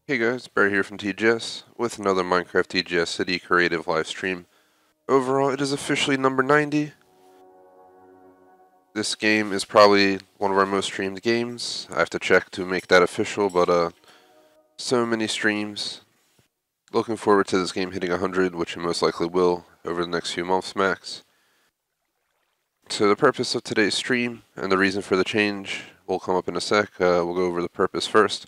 Hey guys, Bear here from TGS with another Minecraft TGS City Creative live stream. Overall, it is officially number 90. This game is probably one of our most streamed games. I have to check to make that official, but so many streams. Looking forward to this game hitting 100, which it most likely will over the next few months max. So the purpose of today's stream and the reason for the change will come up in a sec. We'll go over the purpose first.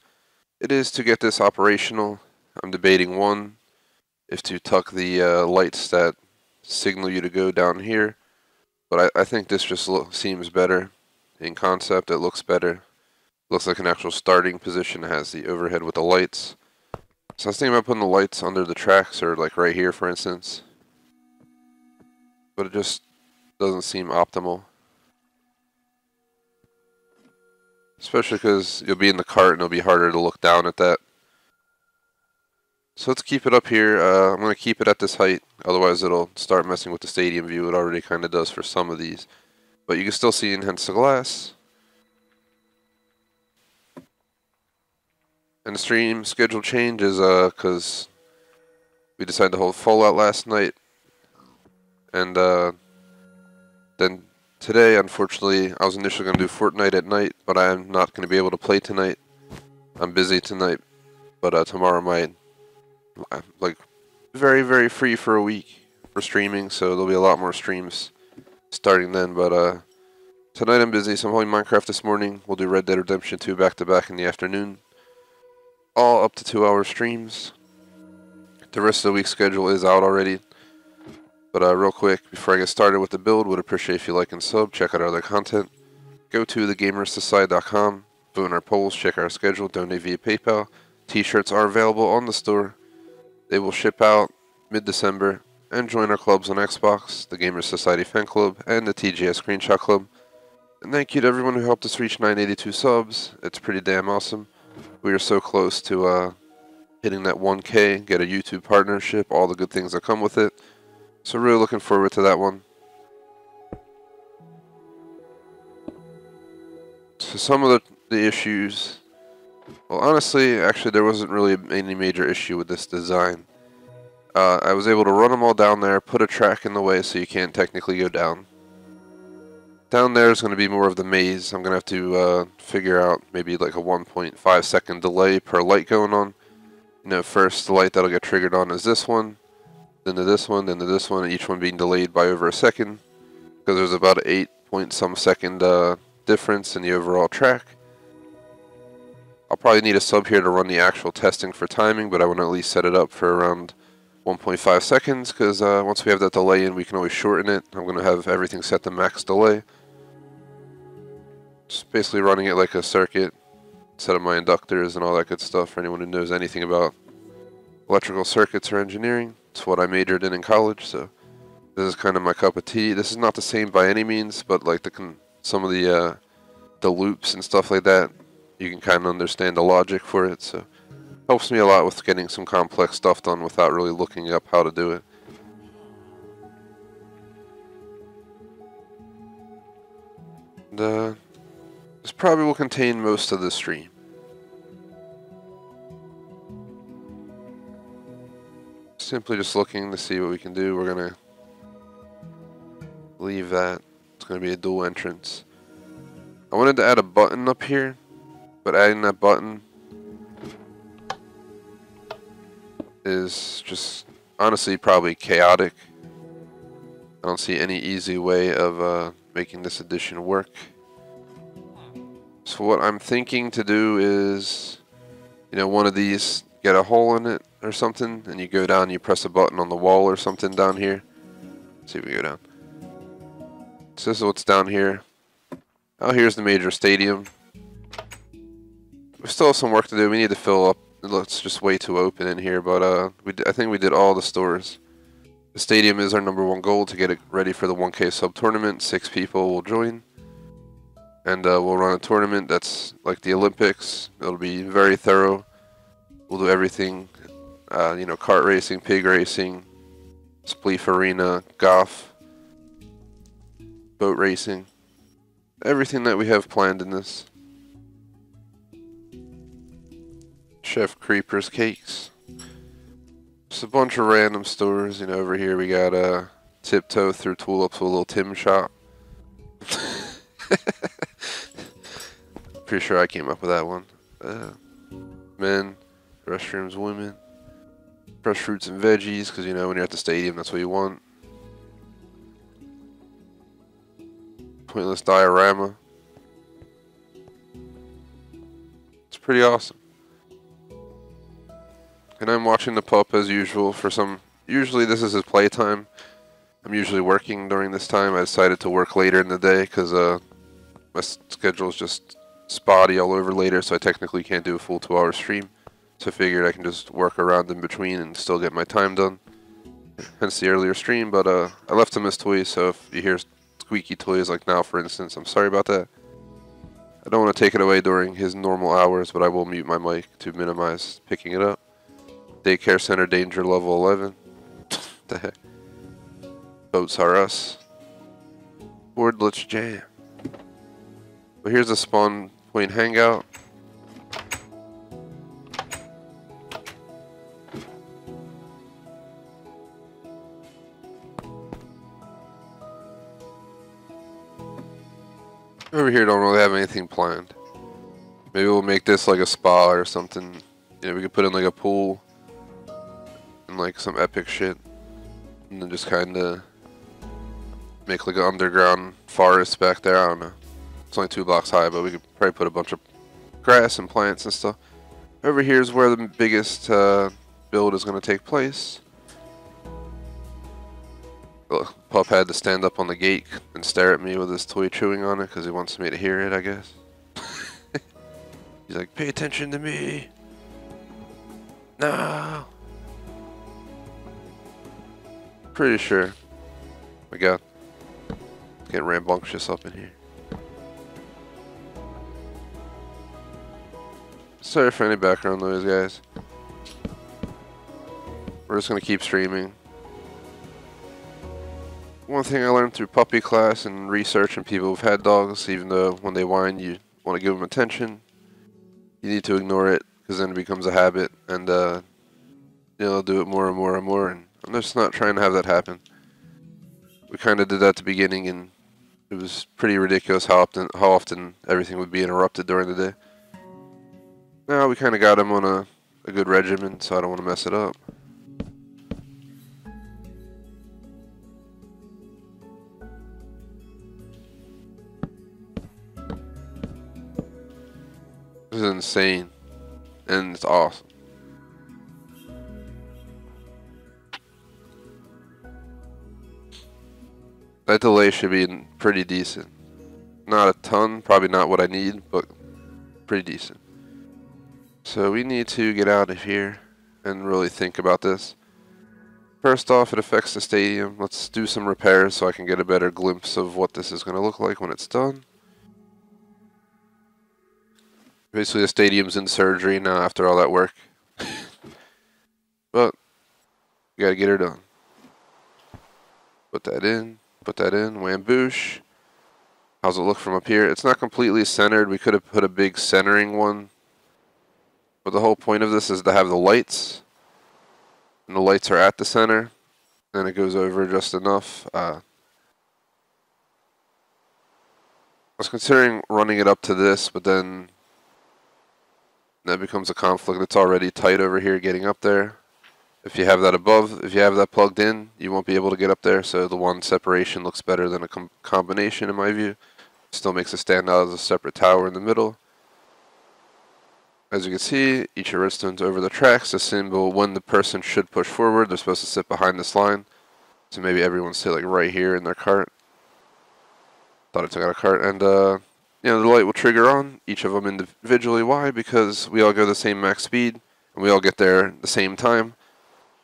It is to get this operational. I'm debating one, if to tuck the lights that signal you to go down here, but I think this just seems better in concept. It looks better. Looks like an actual starting position. It has the overhead with the lights. So I was thinking about putting the lights under the tracks, or like right here for instance, but it just doesn't seem optimal. Especially because you'll be in the cart and it'll be harder to look down at that. So let's keep it up here. I'm going to keep it at this height, otherwise it'll start messing with the stadium view. It already kind of does for some of these. But you can still see enhance the glass. And the stream schedule change is because we decided to hold Fallout last night. And then today, unfortunately, I was initially going to do Fortnite at night, but I'm not going to be able to play tonight. I'm busy tonight, but tomorrow might. Like, very, very free for a week for streaming, so there'll be a lot more streams starting then, but tonight I'm busy, so I'm playing Minecraft this morning. We'll do Red Dead Redemption 2 back-to-back in the afternoon. All up to 2-hour streams. The rest of the week's schedule is out already. But real quick, before I get started with the build, would appreciate if you like and sub, check out our other content. Go to thegamersociety.com, vote in our polls, check our schedule, donate via PayPal. T-shirts are available on the store. They will ship out mid-December, and join our clubs on Xbox, the Gamers Society Fan Club, and the TGS Screenshot Club. And thank you to everyone who helped us reach 982 subs. It's pretty damn awesome. We are so close to hitting that 1K, get a YouTube partnership, all the good things that come with it. So really looking forward to that one. So some of the issues, well honestly, actually there wasn't really any major issue with this design. I was able to run them all down there, put a track in the way so you can't technically go down. Down there is going to be more of the maze. I'm going to have to figure out maybe like a 1.5 second delay per light going on. You know, first the light that'll get triggered on is this one, then to this one, then to this one, each one being delayed by over a second. Because there's about an 8 point some second difference in the overall track. I'll probably need a sub here to run the actual testing for timing, but I want to at least set it up for around 1.5 seconds, because once we have that delay in, we can always shorten it. I'm going to have everything set to max delay. Just basically running it like a circuit, set up my inductors and all that good stuff for anyone who knows anything about electrical circuits or engineering. It's what I majored in college, so this is kind of my cup of tea. This is not the same by any means, but like some of the loops and stuff like that, you can kind of understand the logic for it, so helps me a lot with getting some complex stuff done without really looking up how to do it. And this probably will contain most of the stream. Simply just looking to see what we can do. We're gonna leave that. It's gonna be a dual entrance. I wanted to add a button up here, but adding that button is just honestly probably chaotic. I don't see any easy way of making this addition work. So what I'm thinking to do is, you know, one of these, get a hole in it or something, and you go down, you press a button on the wall or something down here. Let's see if we go down. So this is what's down here. Oh, here's the major stadium. We still have some work to do. We need to fill up. It looks just way too open in here, but I think we did all the stores. The stadium is our #1 goal, to get it ready for the 1K sub tournament. 6 people will join. And we'll run a tournament that's like the Olympics. It'll be very thorough. We'll do everything, you know, kart racing, pig racing, spleef arena, golf, boat racing. Everything that we have planned in this. Chef Creeper's Cakes. Just a bunch of random stores. You know, over here we got Tiptoe Through Tulips, a little Tim shop. Pretty sure I came up with that one. Men, restrooms, women, fresh fruits and veggies, because you know when you're at the stadium, that's what you want. Pointless diorama. It's pretty awesome. And I'm watching the pup as usual for some. Usually this is his playtime. I'm usually working during this time. I decided to work later in the day because my schedule is just spotty all over later, so I technically can't do a full 2-hour stream. So I figured I can just work around in between and still get my time done. Hence the earlier stream, but I left him his toys, so if you hear squeaky toys like now, for instance, I'm sorry about that. I don't want to take it away during his normal hours, but I will mute my mic to minimize picking it up. Daycare Center Danger Level 11. The heck? Boats Are Us. Board Let's Jam. Well, here's a spawn point hangout. Over here don't really have anything planned. Maybe we'll make this like a spa or something. You know, we could put in like a pool and like some epic shit. And then just kinda make like an underground forest back there. I don't know. It's only 2 blocks high, but we could probably put a bunch of grass and plants and stuff. Over here is where the biggest build is going to take place. The pup had to stand up on the gate and stare at me with his toy chewing on it because he wants me to hear it, I guess. He's like, pay attention to me. No. Pretty sure. My God. Getting rambunctious up in here. Sorry for any background noise, guys. We're just going to keep streaming. One thing I learned through puppy class and research and people who've had dogs, even though when they whine you want to give them attention, you need to ignore it because then it becomes a habit and you'll do it more and more and more. And I'm just not trying to have that happen. We kind of did that at the beginning and it was pretty ridiculous how often everything would be interrupted during the day. Now we kind of got him on a good regimen, so I don't want to mess it up. This is insane, and it's awesome. That delay should be pretty decent. Not a ton, probably not what I need, but pretty decent. So we need to get out of here and really think about this. First off, it affects the stadium. Let's do some repairs so I can get a better glimpse of what this is going to look like when it's done. Basically, the stadium's in surgery now after all that work. But we gotta get her done. Put that in, whamboosh. How's it look from up here? It's not completely centered. We could have put a big centering one. But the whole point of this is to have the lights. And the lights are at the center. And it goes over just enough. I was considering running it up to this, but then that becomes a conflict. It's already tight over here getting up there. If you have that above, if you have that plugged in, you won't be able to get up there. So the one separation looks better than a combination in my view. Still makes it stand out as a separate tower in the middle. As you can see, each of the redstones over the tracks, a symbol when the person should push forward. They're supposed to sit behind this line. So maybe everyone sit like right here in their cart. Thought I took out a cart. And you know, the light will trigger on each of them individually. Why? Because we all go the same max speed and we all get there at the same time.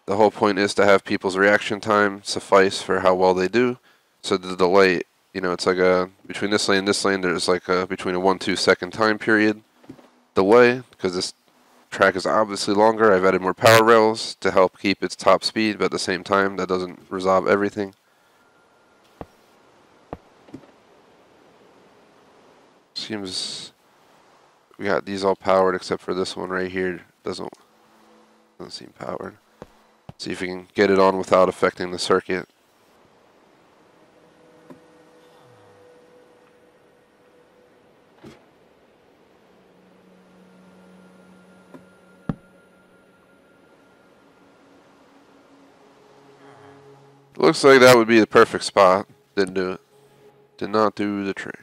The whole point is to have people's reaction time suffice for how well they do. So the delay, you know, it's like between this lane and this lane, there's like between a 1-2 second time period delay because this track is obviously longer. I've added more power rails to help keep its top speed, but at the same time, that doesn't resolve everything. Seems We got these all powered except for this one right here. Doesn't seem powered. See if we can get it on without affecting the circuit. Looks like that would be the perfect spot. Didn't do it. Did not do the trick.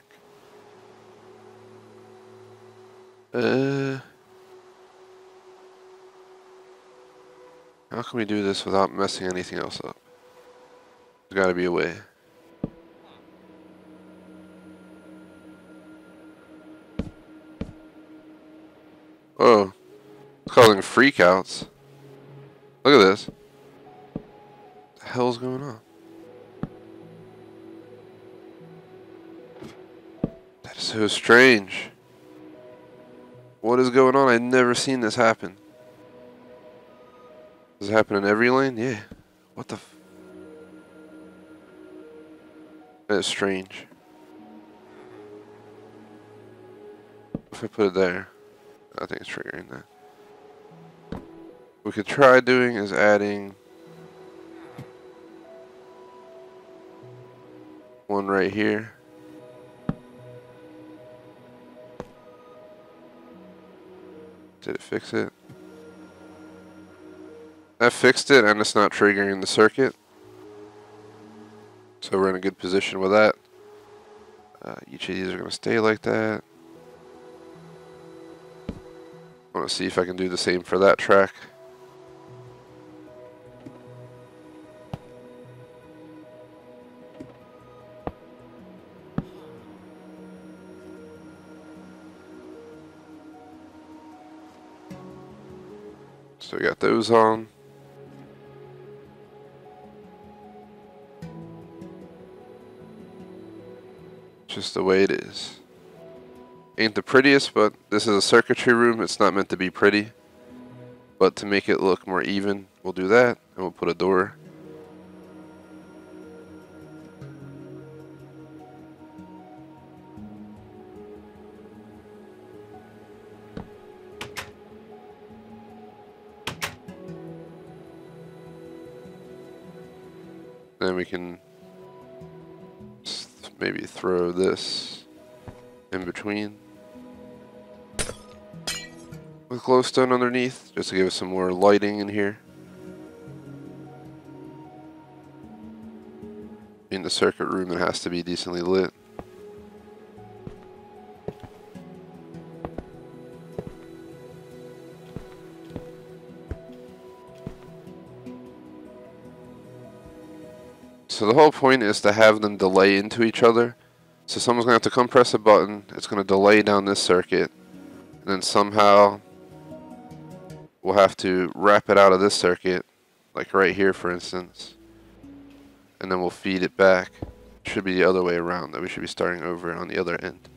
How can we do this without messing anything else up? There's gotta be a way. Oh, it's causing freakouts. Look at this. What the hell's going on? That is so strange. What is going on? I've never seen this happen. Does it happen in every lane? Yeah. What the f... That is strange. If I put it there, I think it's triggering that. What we could try doing is adding one right here. Did it fix it? That fixed it, and it's not triggering the circuit. So we're in a good position with that. Each of these are going to stay like that. I want to see if I can do the same for that track. So we got those on. Just the way it is. Ain't the prettiest, but this is a circuitry room. It's not meant to be pretty. But to make it look more even, we'll do that, and we'll put a door. Then we can maybe throw this in between with glowstone underneath, just to give us some more lighting in here. In the circuit room, it has to be decently lit. So the whole point is to have them delay into each other. So someone's going to have to come press a button, it's going to delay down this circuit, and then somehow we'll have to wrap it out of this circuit, like right here for instance, and then we'll feed it back. It should be the other way around, that we should be starting over on the other end.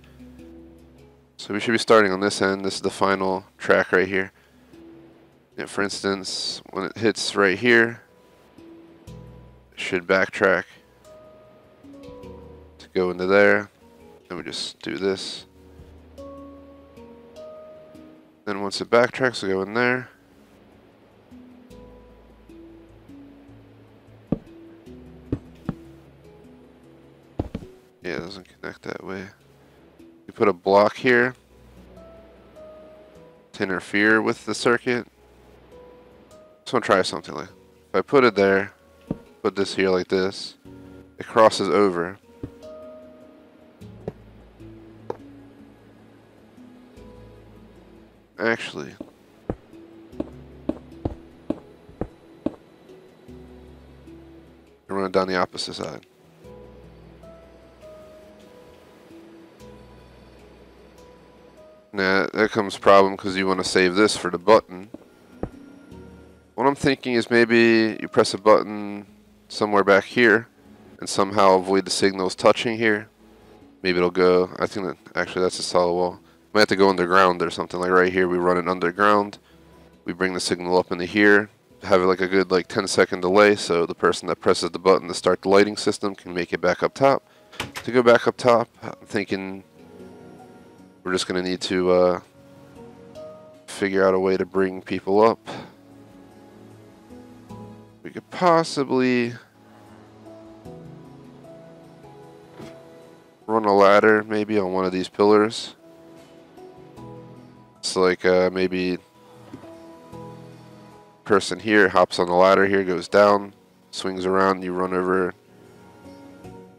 So we should be starting on this end. This is the final track right here. And for instance, when it hits right here, should backtrack to go into there. Then we just do this. Then once it backtracks, we go in there. Yeah, it doesn't connect that way. You put a block here to interfere with the circuit. Just want to try something like, if I put it there, put this here like this, it crosses over. Actually, I run it down the opposite side. Now that comes problem because you want to save this for the button. What I'm thinking is maybe you press a button somewhere back here and somehow avoid the signals touching here. Maybe it'll go, I think that actually that's a solid wall. Might have to go underground or something, like right here we run it underground. We bring the signal up into here, have like a good 10-second delay so the person that presses the button to start the lighting system can make it back up top. To go back up top, I'm thinking we're just going to need to figure out a way to bring people up. We could possibly run a ladder maybe on one of these pillars. So like maybe person here hops on the ladder here, goes down, swings around, you run over,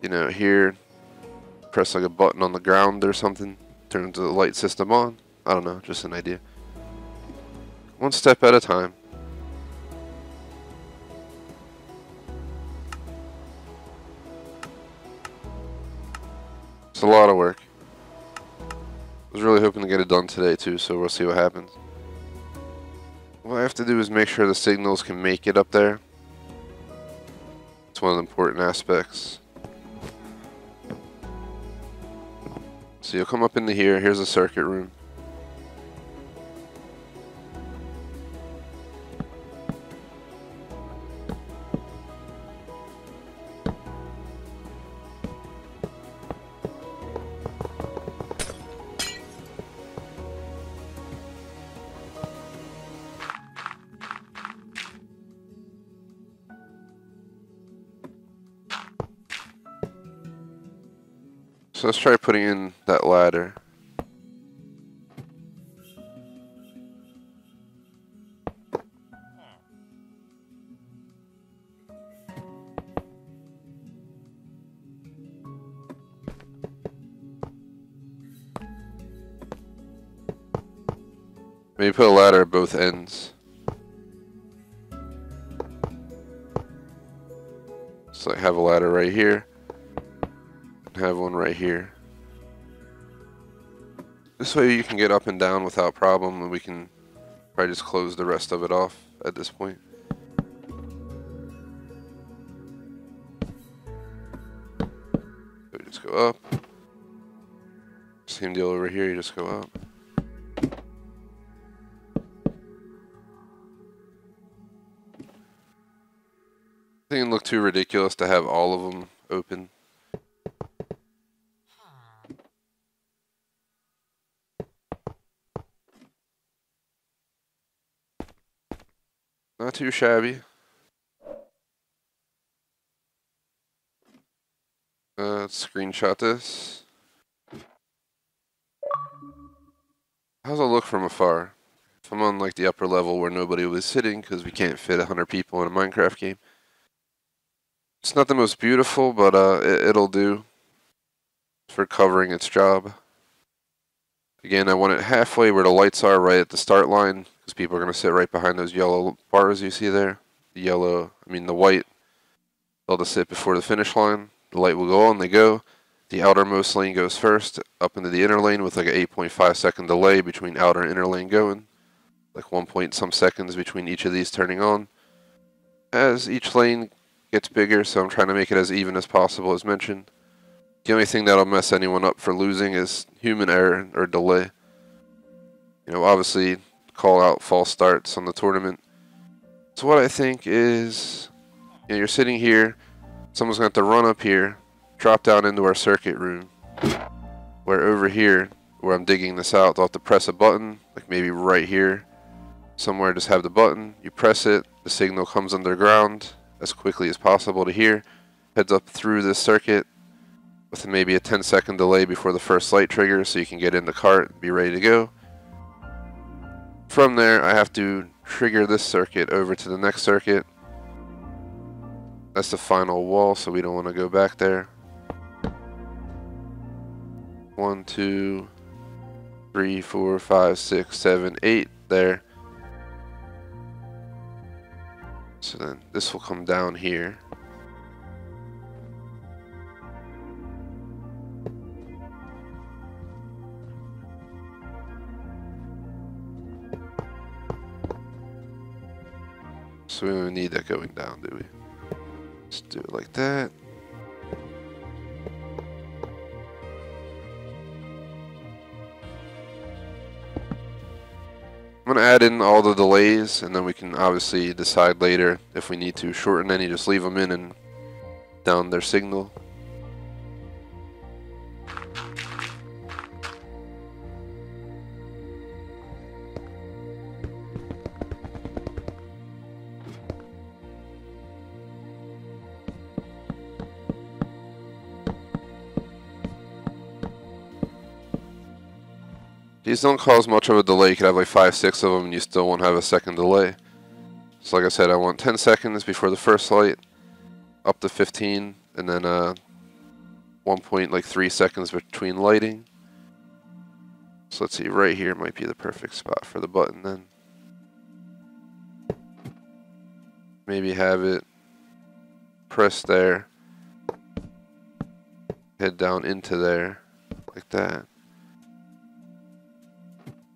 you know, here, press like a button on the ground or something, turns the light system on. I don't know, just an idea. One step at a time. It's a lot of work. I was really hoping to get it done today too, so we'll see what happens. What I have to do is make sure the signals can make it up there. It's one of the important aspects. So you'll come up into here, here's a circuit room. So let's try putting in that ladder. Maybe put a ladder at both ends. So I have a ladder right here. Have one right here. This way you can get up and down without problem, and we can probably just close the rest of it off at this point. So we just go up. Same deal over here, you just go up. It didn't look too ridiculous to have all of them open. Not too shabby. Let's screenshot this. How's it look from afar? If I'm on like the upper level where nobody was sitting because we can't fit 100 people in a Minecraft game. It's not the most beautiful, but it'll do for covering its job. Again, I want it halfway where the lights are, right at the start line, because people are going to sit right behind those yellow bars you see there. The white, they'll just sit before the finish line. The light will go on, they go. The outermost lane goes first, up into the inner lane with like an 8.5 second delay between outer and inner lane going. Like 1 point some seconds between each of these turning on. As each lane gets bigger, so I'm trying to make it as even as possible as mentioned. The only thing that'll mess anyone up for losing is human error or delay. You know, obviously call out false starts on the tournament. So what I think is, you know, you're sitting here, someone's going to have to run up here, drop down into our circuit room, where over here, where I'm digging this out, they'll have to press a button, like maybe right here, somewhere just have the button, you press it, the signal comes underground as quickly as possible to here, heads up through this circuit, with maybe a 10-second delay before the first light triggers so you can get in the cart and be ready to go. From there, I have to trigger this circuit over to the next circuit. That's the final wall, so we don't want to go back there. 1, 2, 3, 4, 5, 6, 7, 8 there. So then this will come down here. So we don't need that going down, do we? Let's do it like that. I'm going to add in all the delays, and then we can obviously decide later if we need to shorten any, just leave them in and down their signal. These don't cause much of a delay. You could have like 5, 6 of them and you still won't have a second delay. So like I said, I want 10 seconds before the first light, up to 15, and then 1.3 seconds between lighting. So let's see, right here might be the perfect spot for the button then. Maybe have it press there, head down into there, like that.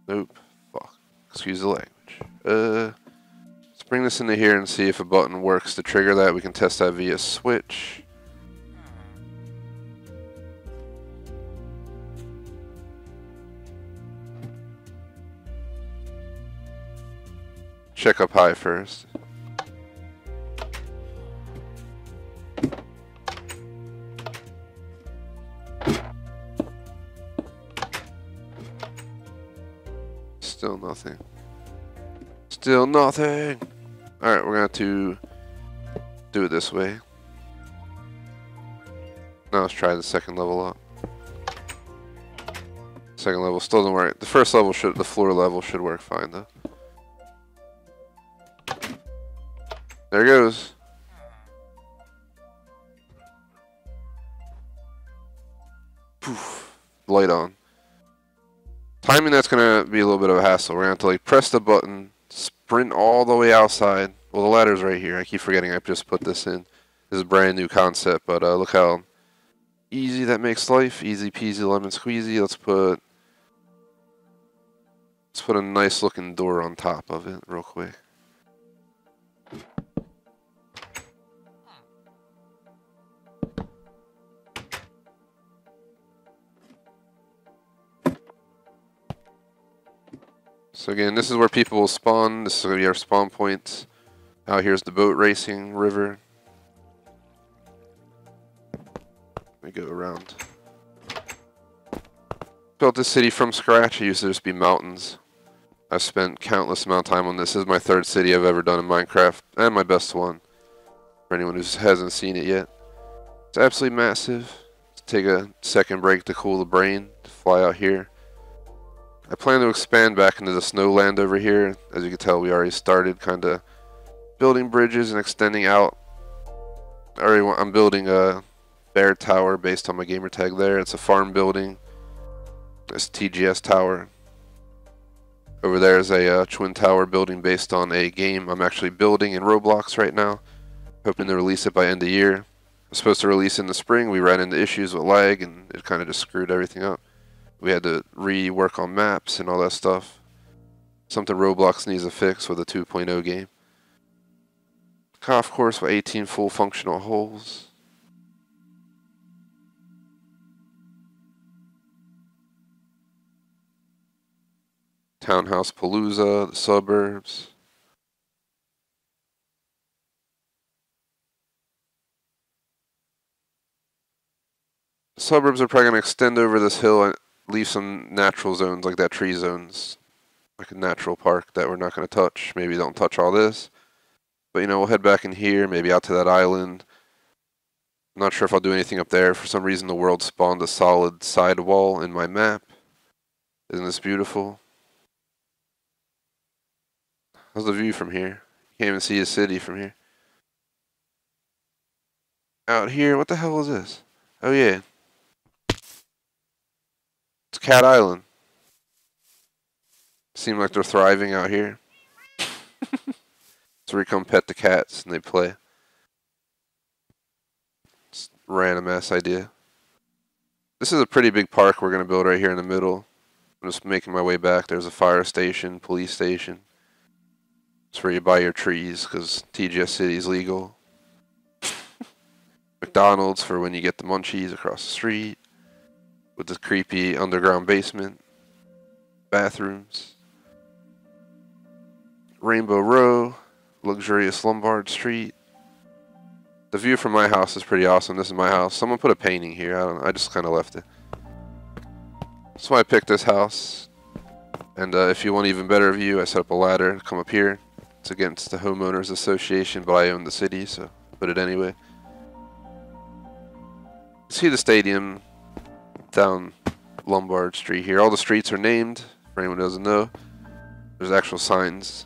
Nope, fuck, excuse the language. Let's bring this into here and see if a button works to trigger that. We can test that via switch. Check up high first. Still nothing. Still nothing. Alright, we're going to do it this way. Now let's try the second level up. Second level still doesn't work. The first level should, the floor level should work fine though. There it goes. Poof. Light on. Timing, that's going to be a little bit of a hassle. We're going to have to like press the button, sprint all the way outside. Well, the ladder's right here. I keep forgetting I just put this in. This is a brand new concept, but look how easy that makes life. Easy peasy lemon squeezy. Let's put a nice looking door on top of it real quick. So again, this is where people will spawn. This is going to be our spawn points. Out here's the boat racing river. Let me go around. Built this city from scratch. It used to just be mountains. I've spent countless amount of time on this. This is my third city I've ever done in Minecraft, and my best one. For anyone who hasn't seen it yet. It's absolutely massive. Let's take a second break to cool the brain, to fly out here. I plan to expand back into the snowland over here. As you can tell, we already started kind of building bridges and extending out. I'm building a bear tower based on my gamer tag there. It's a farm building. It's TGS tower. Over there is a twin tower building based on a game I'm actually building in Roblox right now. Hoping to release it by end of year. I was supposed to release in the spring. We ran into issues with lag and it kind of just screwed everything up. We had to rework on maps and all that stuff. Something Roblox needs a fix with a 2.0 game. Golf course with 18 full functional holes. Townhouse Palooza, the suburbs. The suburbs are probably going to extend over this hill and leave some natural zones like that tree zones. Like a natural park that we're not going to touch. Maybe don't touch all this. But you know, we'll head back in here, maybe out to that island. I'm not sure if I'll do anything up there. For some reason the world spawned a solid side wall in my map. Isn't this beautiful? How's the view from here? You can't even see a city from here. Out here, what the hell is this? Oh yeah. It's Cat Island. Seem like they're thriving out here. So we come pet the cats and they play. It's a random ass idea. This is a pretty big park we're going to build right here in the middle. I'm just making my way back. There's a fire station, police station. It's where you buy your trees because TGS City is legal. McDonald's for when you get the munchies across the street. With this creepy underground basement. Bathrooms. Rainbow Row. Luxurious Lombard Street. The view from my house is pretty awesome. This is my house. Someone put a painting here. I just kind of left it. That's why I picked this house. And if you want even better view, I set up a ladder to come up here. It's against the homeowners association, but I own the city, so I put it anyway. See the stadium down Lombard Street here. All the streets are named for anyone who doesn't know. There's actual signs.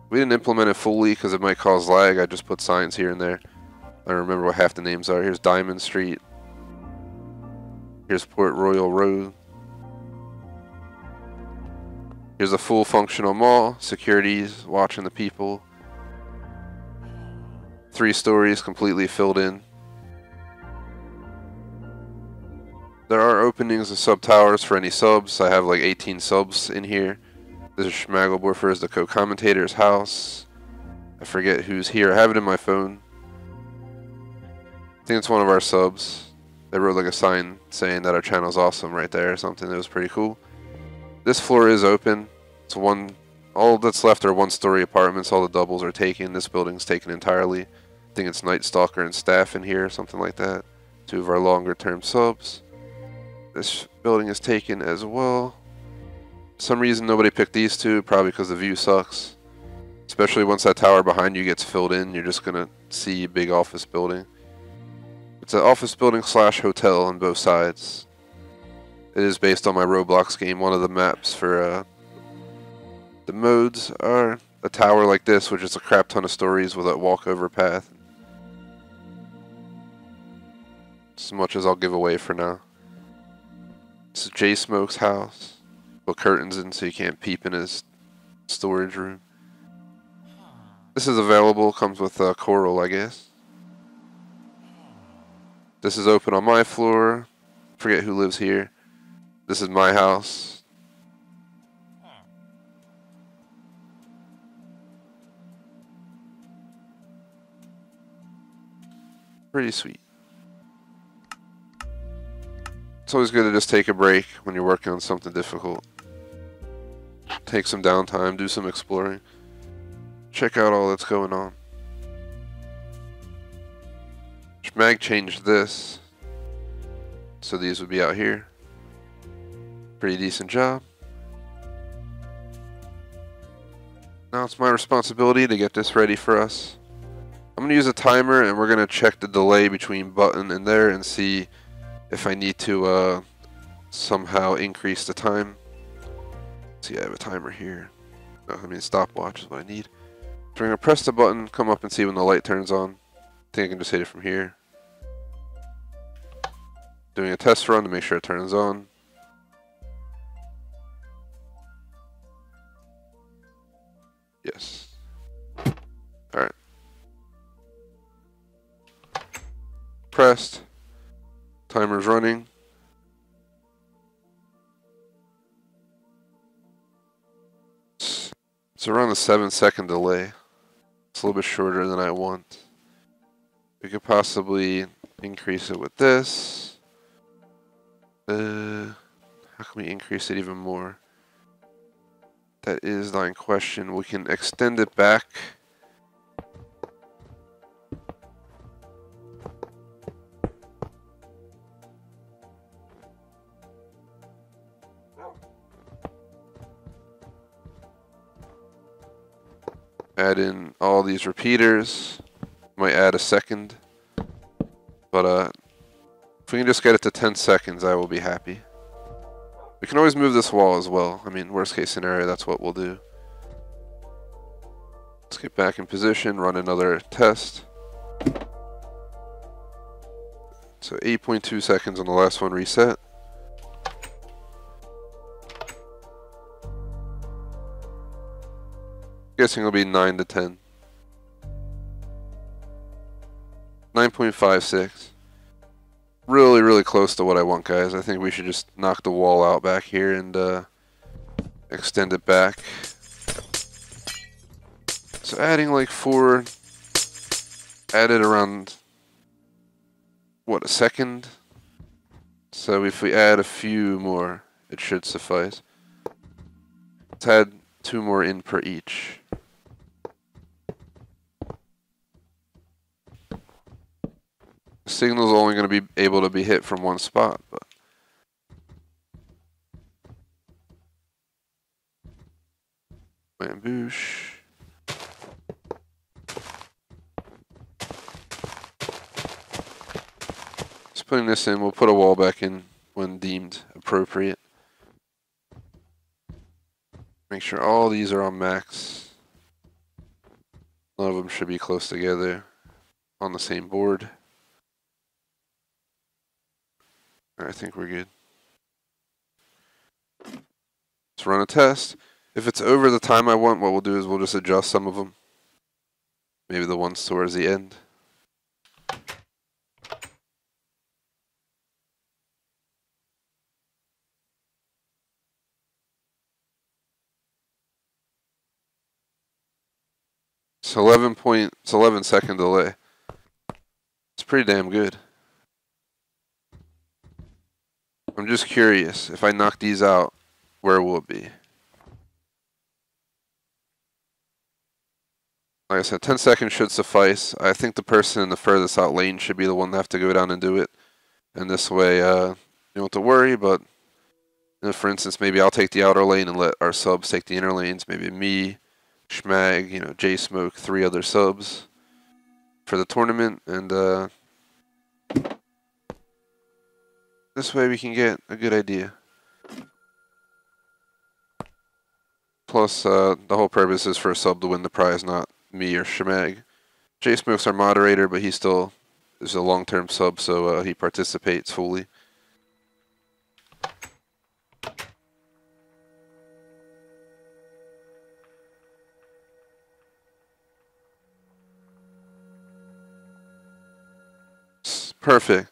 We didn't implement it fully because it might cause lag. I just put signs here and there. I don't remember what half the names are. Here's Diamond Street. Here's Port Royal Road. Here's a full functional mall. Security's watching the people. 3 stories completely filled in. There are openings of sub towers for any subs. I have like 18 subs in here. This is Schmaggleborfer, the co-commentator's house. I forget who's here. I have it in my phone. I think it's one of our subs. They wrote like a sign saying that our channel's awesome right there or something. It was pretty cool. This floor is open. It's all that's left are 1-story apartments. All the doubles are taken. This building's taken entirely. I think it's Night Stalker and staff in here or something like that. 2 of our longer term subs. This building is taken as well. For some reason nobody picked these 2, probably because the view sucks. Especially once that tower behind you gets filled in, you're just gonna see a big office building. It's an office building / hotel on both sides. It is based on my Roblox game. One of the maps for the modes are a tower like this, which is a crap ton of stories with a walkover path. As much as I'll give away for now. This is J Smoke's house. Put curtains in so you can't peep in his storage room. This is available, comes with Coral, I guess. This is open on my floor. Forget who lives here. This is my house. Pretty sweet. It's always good to just take a break when you're working on something difficult. Take some downtime, do some exploring. Check out all that's going on. Schmag changed this, so these would be out here. Pretty decent job. Now it's my responsibility to get this ready for us. I'm going to use a timer and we're going to check the delay between button and there and see if I need to somehow increase the time. See, I have a timer here. I mean, stopwatch is what I need. So we're going to press the button, come up and see when the light turns on. I think I can just hit it from here. Doing a test run to make sure it turns on. Yes. Alright. Pressed. Timer's running. It's around a 7-second delay. It's a little bit shorter than I want. We could possibly increase it with this. How can we increase it even more? That is the question. We can extend it back. Add in all these repeaters. Might add a second. But if we can just get it to 10 seconds, I will be happy. We can always move this wall as well. I mean, worst case scenario, that's what we'll do. Let's get back in position, run another test. So 8.2 seconds on the last one reset. Guessing it'll be 9 to 10. 9.56. Really, really close to what I want, guys. I think we should just knock the wall out back here and extend it back. So adding like 4, added around, what, a second? So if we add a few more, it should suffice. Let's add 2 more in per each. The signal's only going to be able to be hit from one spot, but Bamboosh. Just putting this in, we'll put a wall back in when deemed appropriate. Make sure all these are on max. None of them should be close together on the same board. I think we're good. Let's run a test. If it's over the time I want, what we'll do is we'll just adjust some of them. Maybe the ones towards the end. It's 11-second delay. It's pretty damn good. I'm just curious, if I knock these out, where will it be? Like I said, 10 seconds should suffice. I think the person in the furthest out lane should be the one that have to go down and do it. And this way, you don't have to worry, but for instance, maybe I'll take the outer lane and let our subs take the inner lanes. Maybe me, Schmag, J-Smoke, 3 other subs for the tournament. And this way we can get a good idea. Plus, the whole purpose is for a sub to win the prize, not me or Schmag. J-Smoke's our moderator, but he still is a long-term sub, so he participates fully. Perfect.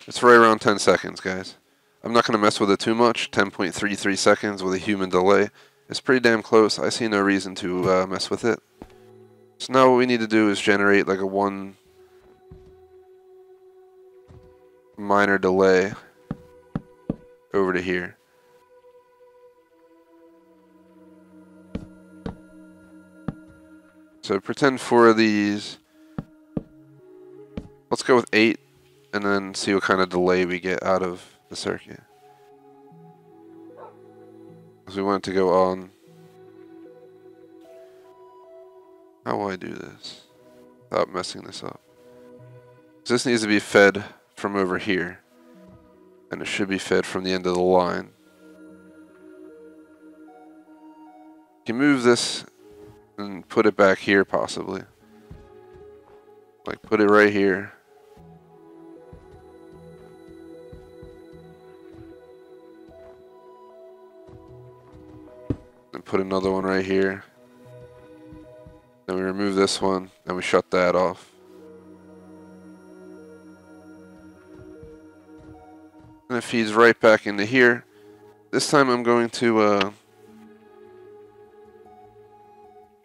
It's right around 10 seconds, guys. I'm not going to mess with it too much. 10.33 seconds with a human delay. It's pretty damn close. I see no reason to mess with it. So now what we need to do is generate like a 1 minor delay over to here. So pretend 4 of these. Let's go with 8 and then see what kind of delay we get out of the circuit. Because we want it to go on. How will I do this without messing this up? So this needs to be fed from over here. And it should be fed from the end of the line. You can move this and put it back here possibly. Like put it right here. And put another one right here. Then we remove this one, and we shut that off. And it feeds right back into here. This time I'm going to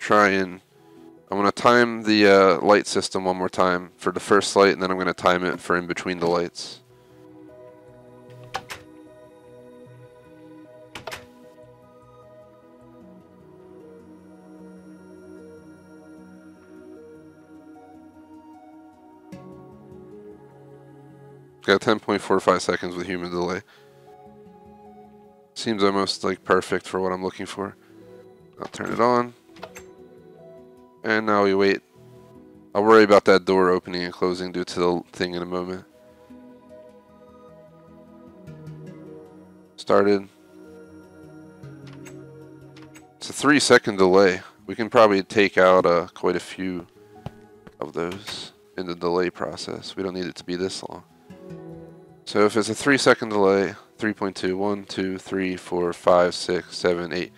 I'm going to time the light system one more time for the first light, and then I'm going to time it for in between the lights. Got 10.45 seconds with human delay. Seems almost like perfect for what I'm looking for. I'll turn it on. And now we wait. I'll worry about that door opening and closing due to the thing in a moment. Started. It's a 3-second delay. We can probably take out quite a few of those in the delay process. We don't need it to be this long. So if it's a 3-second delay, 3.2, 1, 2, 3, 4, 5, 6, 7, 8.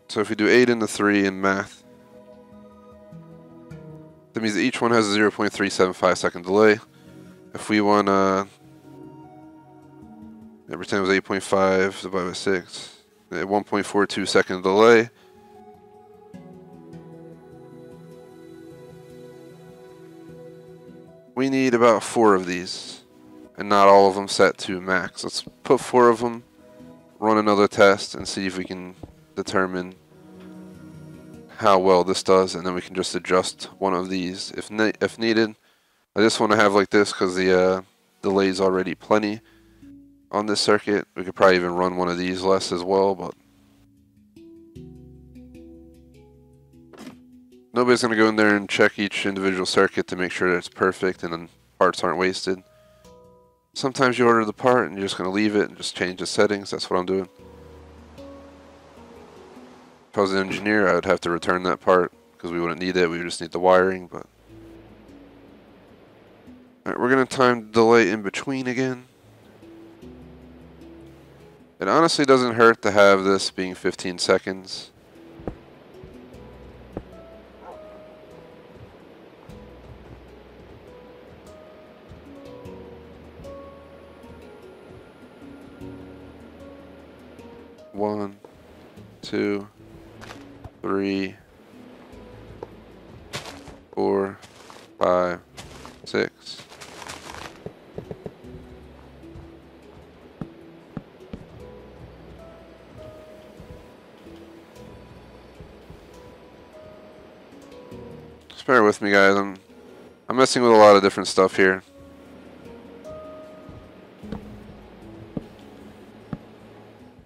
So if we do 8 into 3 in math, that means that each one has a 0.375 second delay. If we want pretend it was 8.5 divided by 6, 1.42 second delay. We need about 4 of these, and not all of them set to max. Let's put 4 of them, run another test, and see if we can determine how well this does, and then we can just adjust one of these if needed. I just want to have like this because the delay is already plenty on this circuit. We could probably even run one of these less as well, but nobody's going to go in there and check each individual circuit to make sure that it's perfect and then parts aren't wasted. Sometimes you order the part and you're just going to leave it and just change the settings. That's what I'm doing. I was an engineer, I would have to return that part because we wouldn't need it. We would just need the wiring. But alright, we're gonna time delay in between again. It honestly doesn't hurt to have this being 15 seconds. One, 2, 3, 4, 5, 6. Just bear with me, guys. I'm messing with a lot of different stuff here.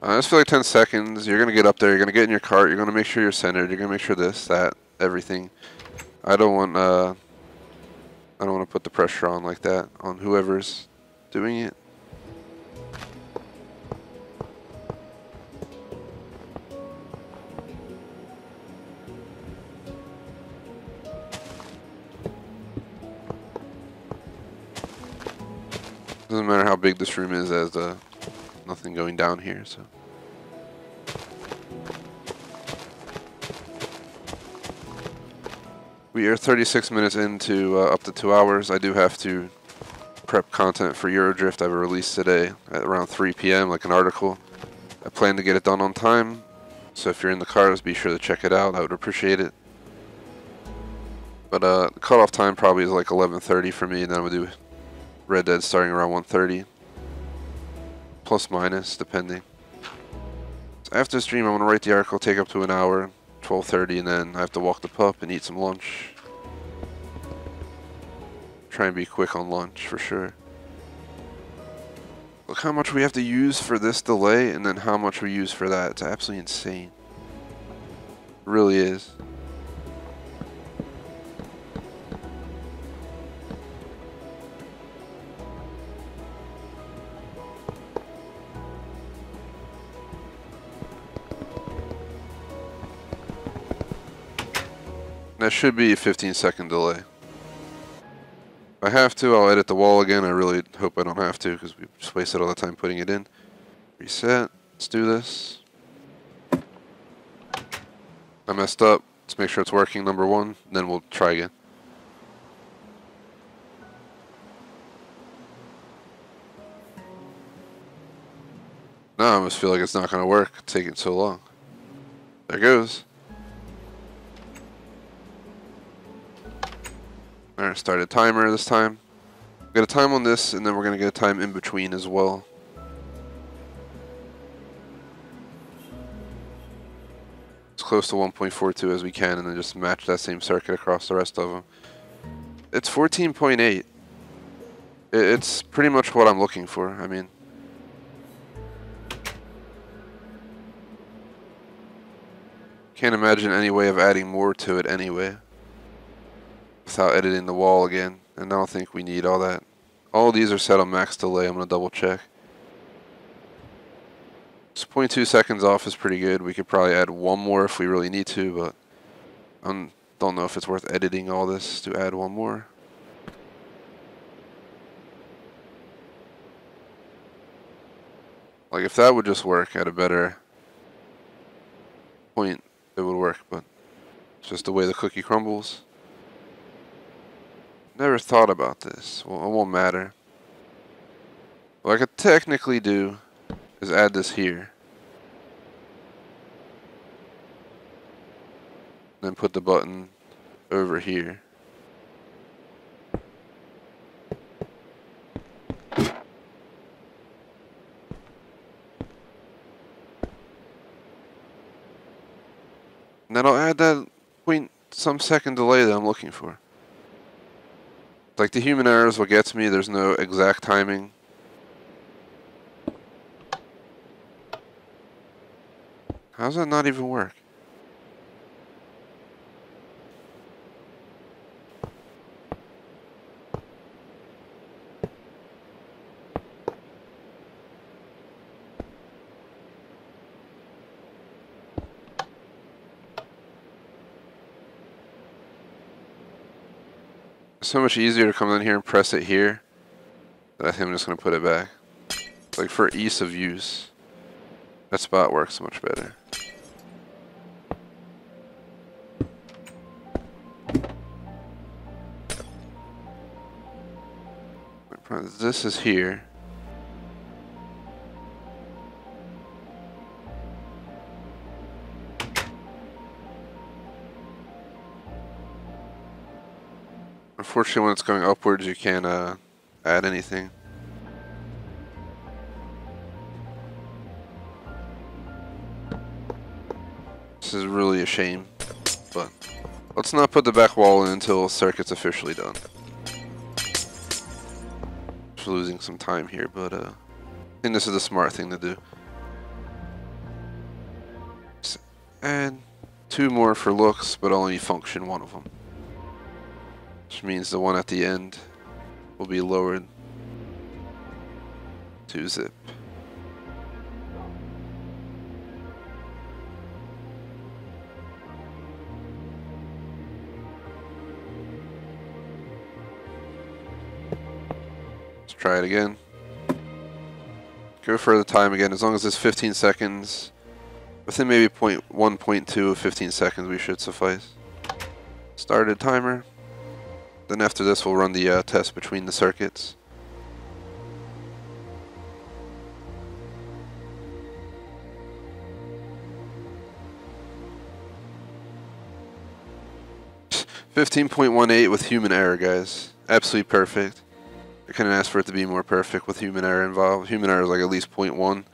I just feel like 10 seconds. You're gonna get up there. You're gonna get in your cart. You're gonna make sure you're centered. You're gonna make sure this, that, everything. I don't want to put the pressure on like that on whoever's doing it. Doesn't matter how big this room is, as nothing going down here. So. We are 36 minutes into up to 2 hours. I do have to prep content for Eurodrift. I have a release today at around 3 p.m. like an article. I plan to get it done on time. So if you're in the cars, be sure to check it out. I would appreciate it. But the cutoff time probably is like 11:30 for me, and then I'm gonna do Red Dead starting around 1:30, plus minus depending. So after the stream, I'm gonna write the article, take up to an hour, 12:30, and then I have to walk the pup and eat some lunch. Try and be quick on lunch for sure. Look how much we have to use for this delay, and then how much we use for that. It's absolutely insane. It really is. That should be a 15-second delay. If I have to, I'll edit the wall again. I really hope I don't have to, because we just wasted all the time putting it in. Reset. Let's do this. I messed up. Let's make sure it's working, number one. Then we'll try again. Now I just feel like it's not going to work. It's taking so long. There goes. Alright, start a timer this time. Get a time on this, and then we're going to get a time in between as well. As close to 1.42 as we can, and then just match that same circuit across the rest of them. It's 14.8. It's pretty much what I'm looking for. I mean, can't imagine any way of adding more to it anyway, without editing the wall again. And I don't think we need all that. All of these are set on max delay. I'm going to double check. So 0.2 seconds off is pretty good. We could probably add one more if we really need to, but I don't know if it's worth editing all this to add one more. Like if that would just work at a better point, it would work, but it's just the way the cookie crumbles. Never thought about this. Well, it won't matter. What I could technically do is add this here. Then put the button over here. And then I'll add that some second delay that I'm looking for. Like the human error is what gets me. There's no exact timing. How does that not even work? It's so much easier to come in here and press it here that I think I'm just going to put it back. Like for ease of use, that spot works much better. This is here. Unfortunately, when it's going upwards, you can't add anything. This is really a shame, but let's not put the back wall in until circuit's officially done. Just losing some time here, but I think this is the smart thing to do. Just add 2 more for looks, but only function 1 of them. Which means the one at the end will be lowered to zip. Let's try it again. Go for the time again. As long as it's 15 seconds, within maybe 1.2 of 15 seconds, we should suffice. Started timer. Then after this, we'll run the test between the circuits. (15.18) with human error, guys. Absolutely perfect. I couldn't ask for it to be more perfect with human error involved. Human error is like at least 0.1.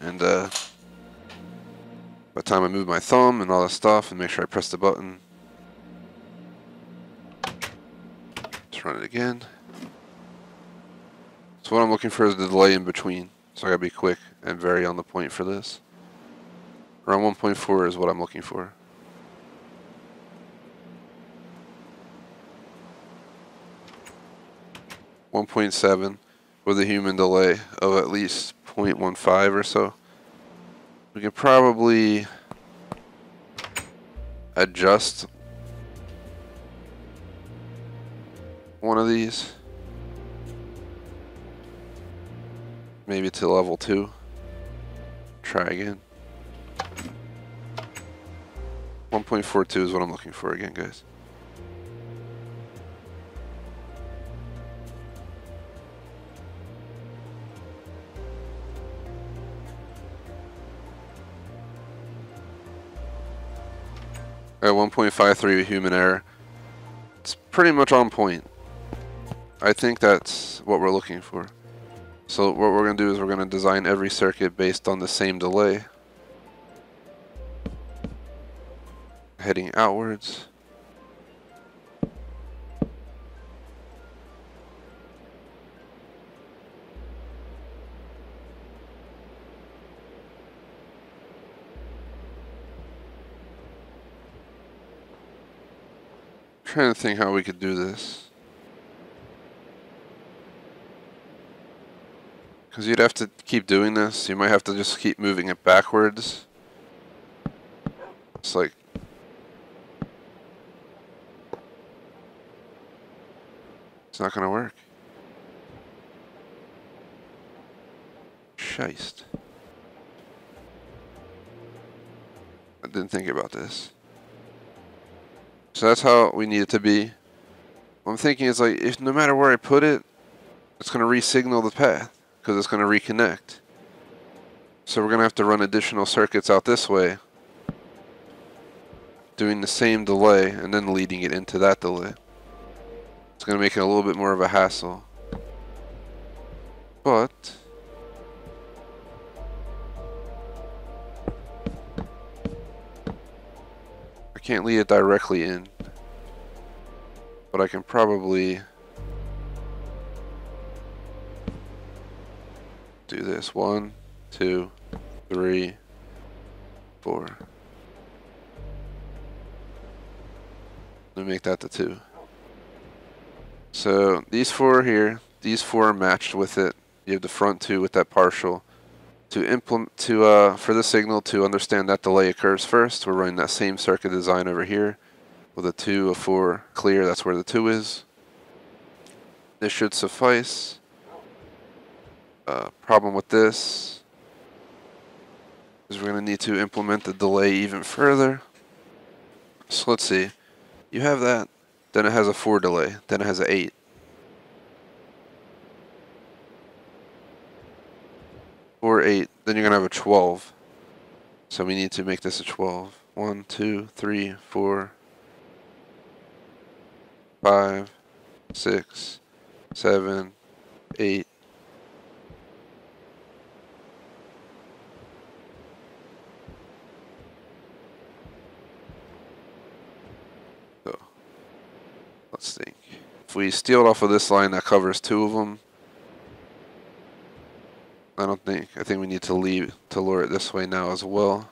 And by the time I move my thumb and all that stuff and make sure I press the button. Let's run it again. So what I'm looking for is the delay in between. So I gotta be quick and very on the point for this. Around 1.4 is what I'm looking for. .7 with a human delay of at least 0.15 or so. We can probably adjust one of these, maybe to level 2. Try again. 1.42 is what I'm looking for again, guys. At 1.53 human error. It's pretty much on point. I think that's what we're looking for. So what we're going to do is we're going to design every circuit based on the same delay. Heading outwards. Trying to think how we could do this. Because you'd have to keep doing this. You might have to just keep moving it backwards. It's like... it's not going to work. Scheist. I didn't think about this. So that's how we need it to be. What I'm thinking is like, if no matter where I put it, it's going to re-signal the path, because it's going to reconnect. So we're going to have to run additional circuits out this way, doing the same delay, and then leading it into that delay. It's going to make it a little bit more of a hassle. But... I can't lead it directly in, but I can probably do this. 1, 2, 3, 4. Let me make that the 2. So these 4 here, these 4 are matched with it. You have the front 2 with that partial. To implement, for the signal to understand that delay occurs first, we're running that same circuit design over here. with a 2, a 4 clear. That's where the 2 is. This should suffice. Problem with this is we're going to need to implement the delay even further. So let's see. You have that, then it has a 4 delay, then it has an 8. 4, 8, then you're going to have a 12. So we need to make this a 12. 1, 2, 3, 4, 5, 6, 7, 8. So let's think. If we steal it off of this line, that covers 2 of them. I think we need to lure it this way now as well.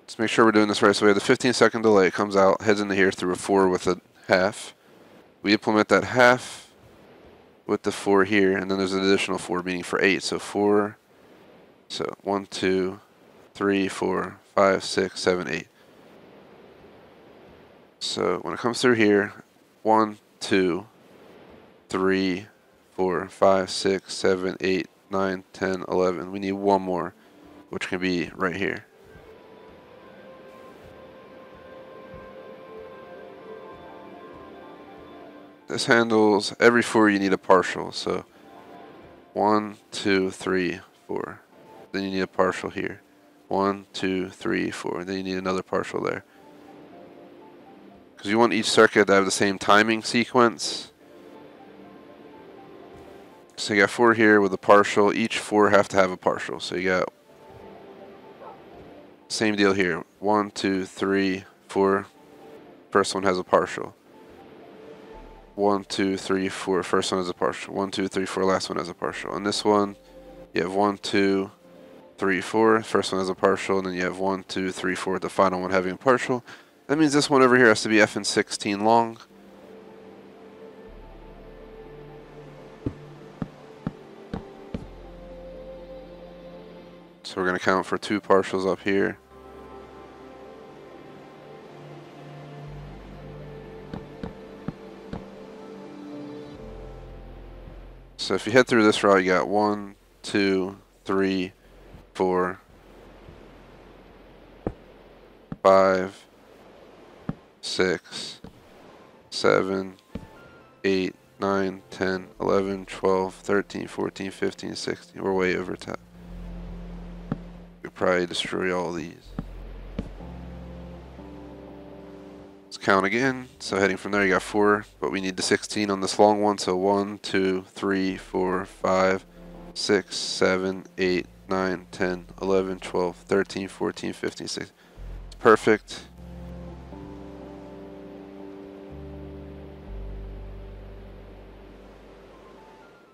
Let's make sure we're doing this right. So we have the 15-second delay. It comes out, heads into here through a 4 with a half. We implement that half with the 4 here, and then there's an additional 4, meaning for 8. So 4, so 1, 2, 3, 4, 5, 6, 7, 8. So when it comes through here, 1, 2, 3, 4, 5, 6, 7, 8, 9, 10, 11. We need one more, which can be right here. This handles every 4 you need a partial, so 1, 2, 3, 4. Then you need a partial here. 1, 2, 3, 4. Then you need another partial there. Because you want each circuit to have the same timing sequence. So you got 4 here with a partial. Each 4 have to have a partial. So you got same deal here. 1, 2, 3, 4. First one has a partial. 1, 2, 3, 4. First one has a partial. 1, 2, 3, 4. Last one has a partial. And this one, you have 1, 2, 3, 4. First one has a partial, and then you have 1, 2, 3, 4. The final one having a partial. That means this one over here has to be FN16 long. So we're going to count for 2 partials up here. So if you head through this route, you got 1, 2, 3, 4, 5, 6, 7, 8, 9, 10, 11, 12, 13, 14, 15, 16. We're way over top. We could probably destroy all these. Let's count again. So heading from there, you got 4, but we need the 16 on this long one. So 1, 2, 3, 4, 5, 6, 7, 8, 9, 10, 11, 12, 13, 14, 15, 16. Perfect.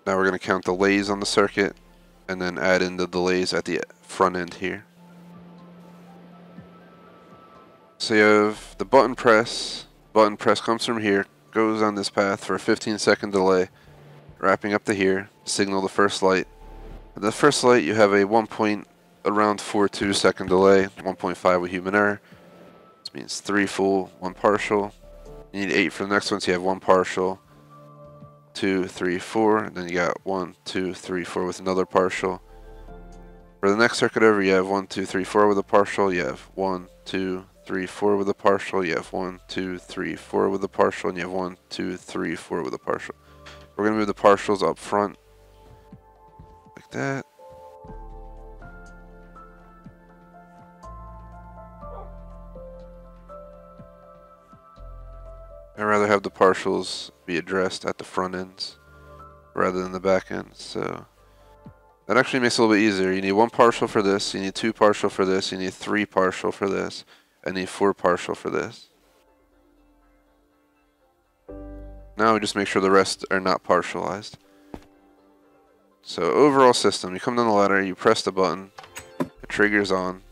Now we're going to count the delays on the circuit and then add in the delays at the front end here. So you have the button press. Button press comes from here, goes on this path for a 15-second delay, wrapping up to here, signal the first light. At the first light you have a around 4.2 second delay, 1.5 with human error. This means 3 full, 1 partial. You need 8 for the next one, so you have 1 partial. 2, 3, 4, and then you got 1, 2, 3, 4 with another partial. For the next circuit over, you have 1, 2, 3, 4 with a partial. You have 1, 2, 3, 4 with a partial. You have 1, 2, 3, 4 with a partial, and you have 1, 2, 3, 4 with a partial. We're gonna move the partials up front, like that. I'd rather have the partials be addressed at the front ends rather than the back ends. So that actually makes it a little bit easier. You need 1 partial for this, you need 2 partial for this, you need 3 partial for this, and you need 4 partial for this. Now we just make sure the rest are not partialized. So overall system, you come down the ladder, you press the button, it triggers on.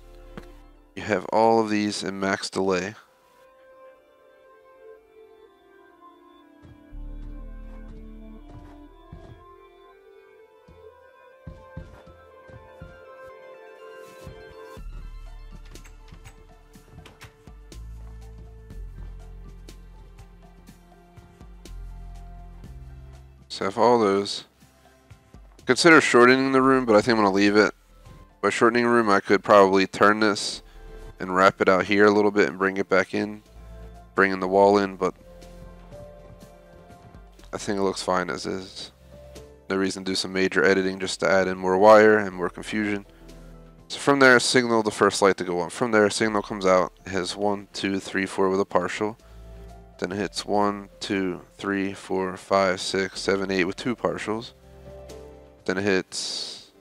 You have all of these in max delay. So I have all those. Consider shortening the room, but I think I'm going to leave it. By shortening the room, I could probably turn this and wrap it out here a little bit and bring it back in. Bringing the wall in, but I think it looks fine as is. No reason to do some major editing just to add in more wire and more confusion. So from there, signal the first light to go on. From there, signal comes out. It has 1, 2, 3, 4 with a partial. Then it hits 1, 2, 3, 4, 5, 6, 7, 8 with 2 partials. Then it hits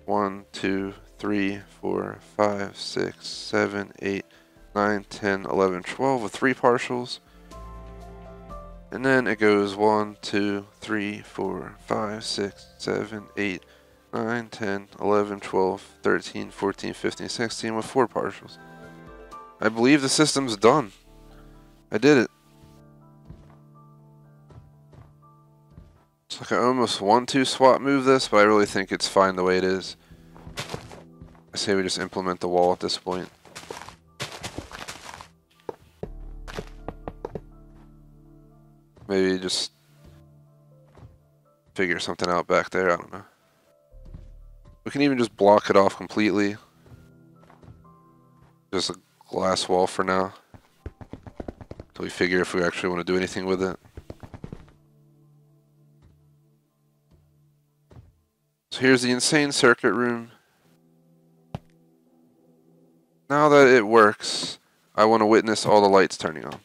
1, 2, 3, 4, 5, 6, 7, 8, 9, 10, 11, 12 with 3 partials. And then it goes 1, 2, 3, 4, 5, 6, 7, 8, 9, 10, 11, 12, 13, 14, 15, 16 with 4 partials. I believe the system's done. I did it. It's like I almost want to swap move this, but I really think it's fine the way it is. I say we just implement the wall at this point. Maybe just figure something out back there, I don't know. We can even just block it off completely. Just a glass wall for now. Until we figure if we actually want to do anything with it. So here's the insane circuit room. Now that it works, I want to witness all the lights turning on.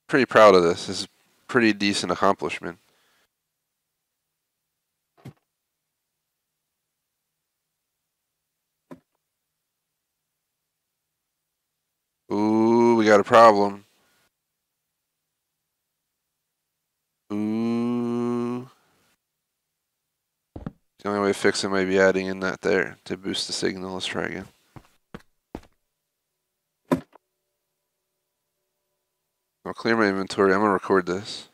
Pretty proud of this. This is a pretty decent accomplishment. Ooh, we got a problem. Ooh. The only way to fix it might be adding in that there to boost the signal. Let's try again. I'll clear my inventory. I'm going to record this.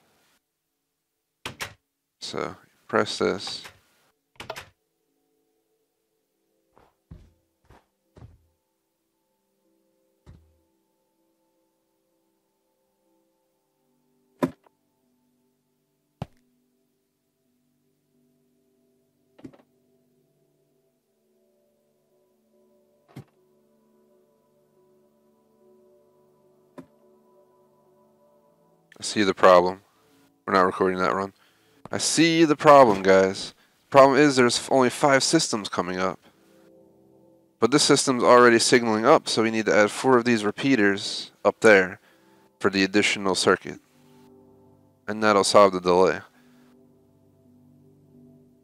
So, press this. I see the problem. We're not recording that run. I see the problem, guys. The problem is there's only 5 systems coming up. But this system's already signaling up, so we need to add 4 of these repeaters up there for the additional circuit. And that'll solve the delay.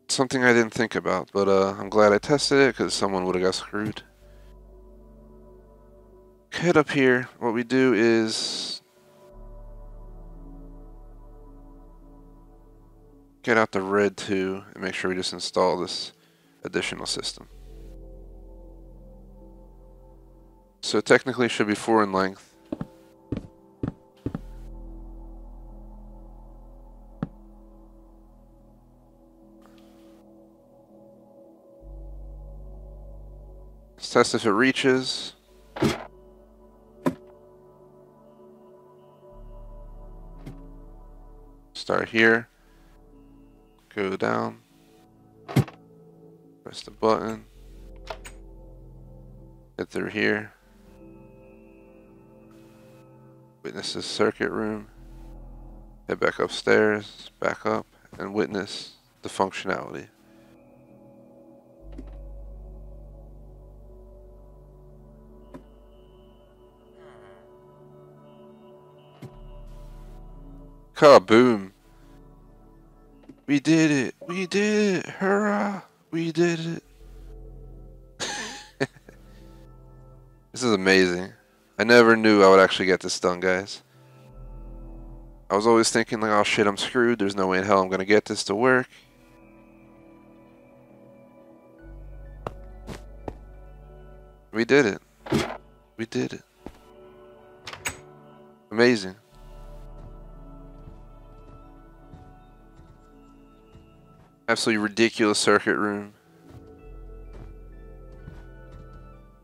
Something I didn't think about, but I'm glad I tested it because someone would have got screwed. Head up here. What we do is get out the red 2 and make sure we just install this additional system. So technically it should be 4 in length. Let's test if it reaches. Start here. Go down. Press the button. Get through here. Witness the circuit room. Head back upstairs, back up, and witness the functionality. Kaboom! We did it! We did it! Hurrah! We did it! This is amazing. I never knew I would actually get this done, guys. I was always thinking like, oh shit, I'm screwed. There's no way in hell I'm gonna get this to work. We did it. We did it. Amazing. Absolutely ridiculous circuit room.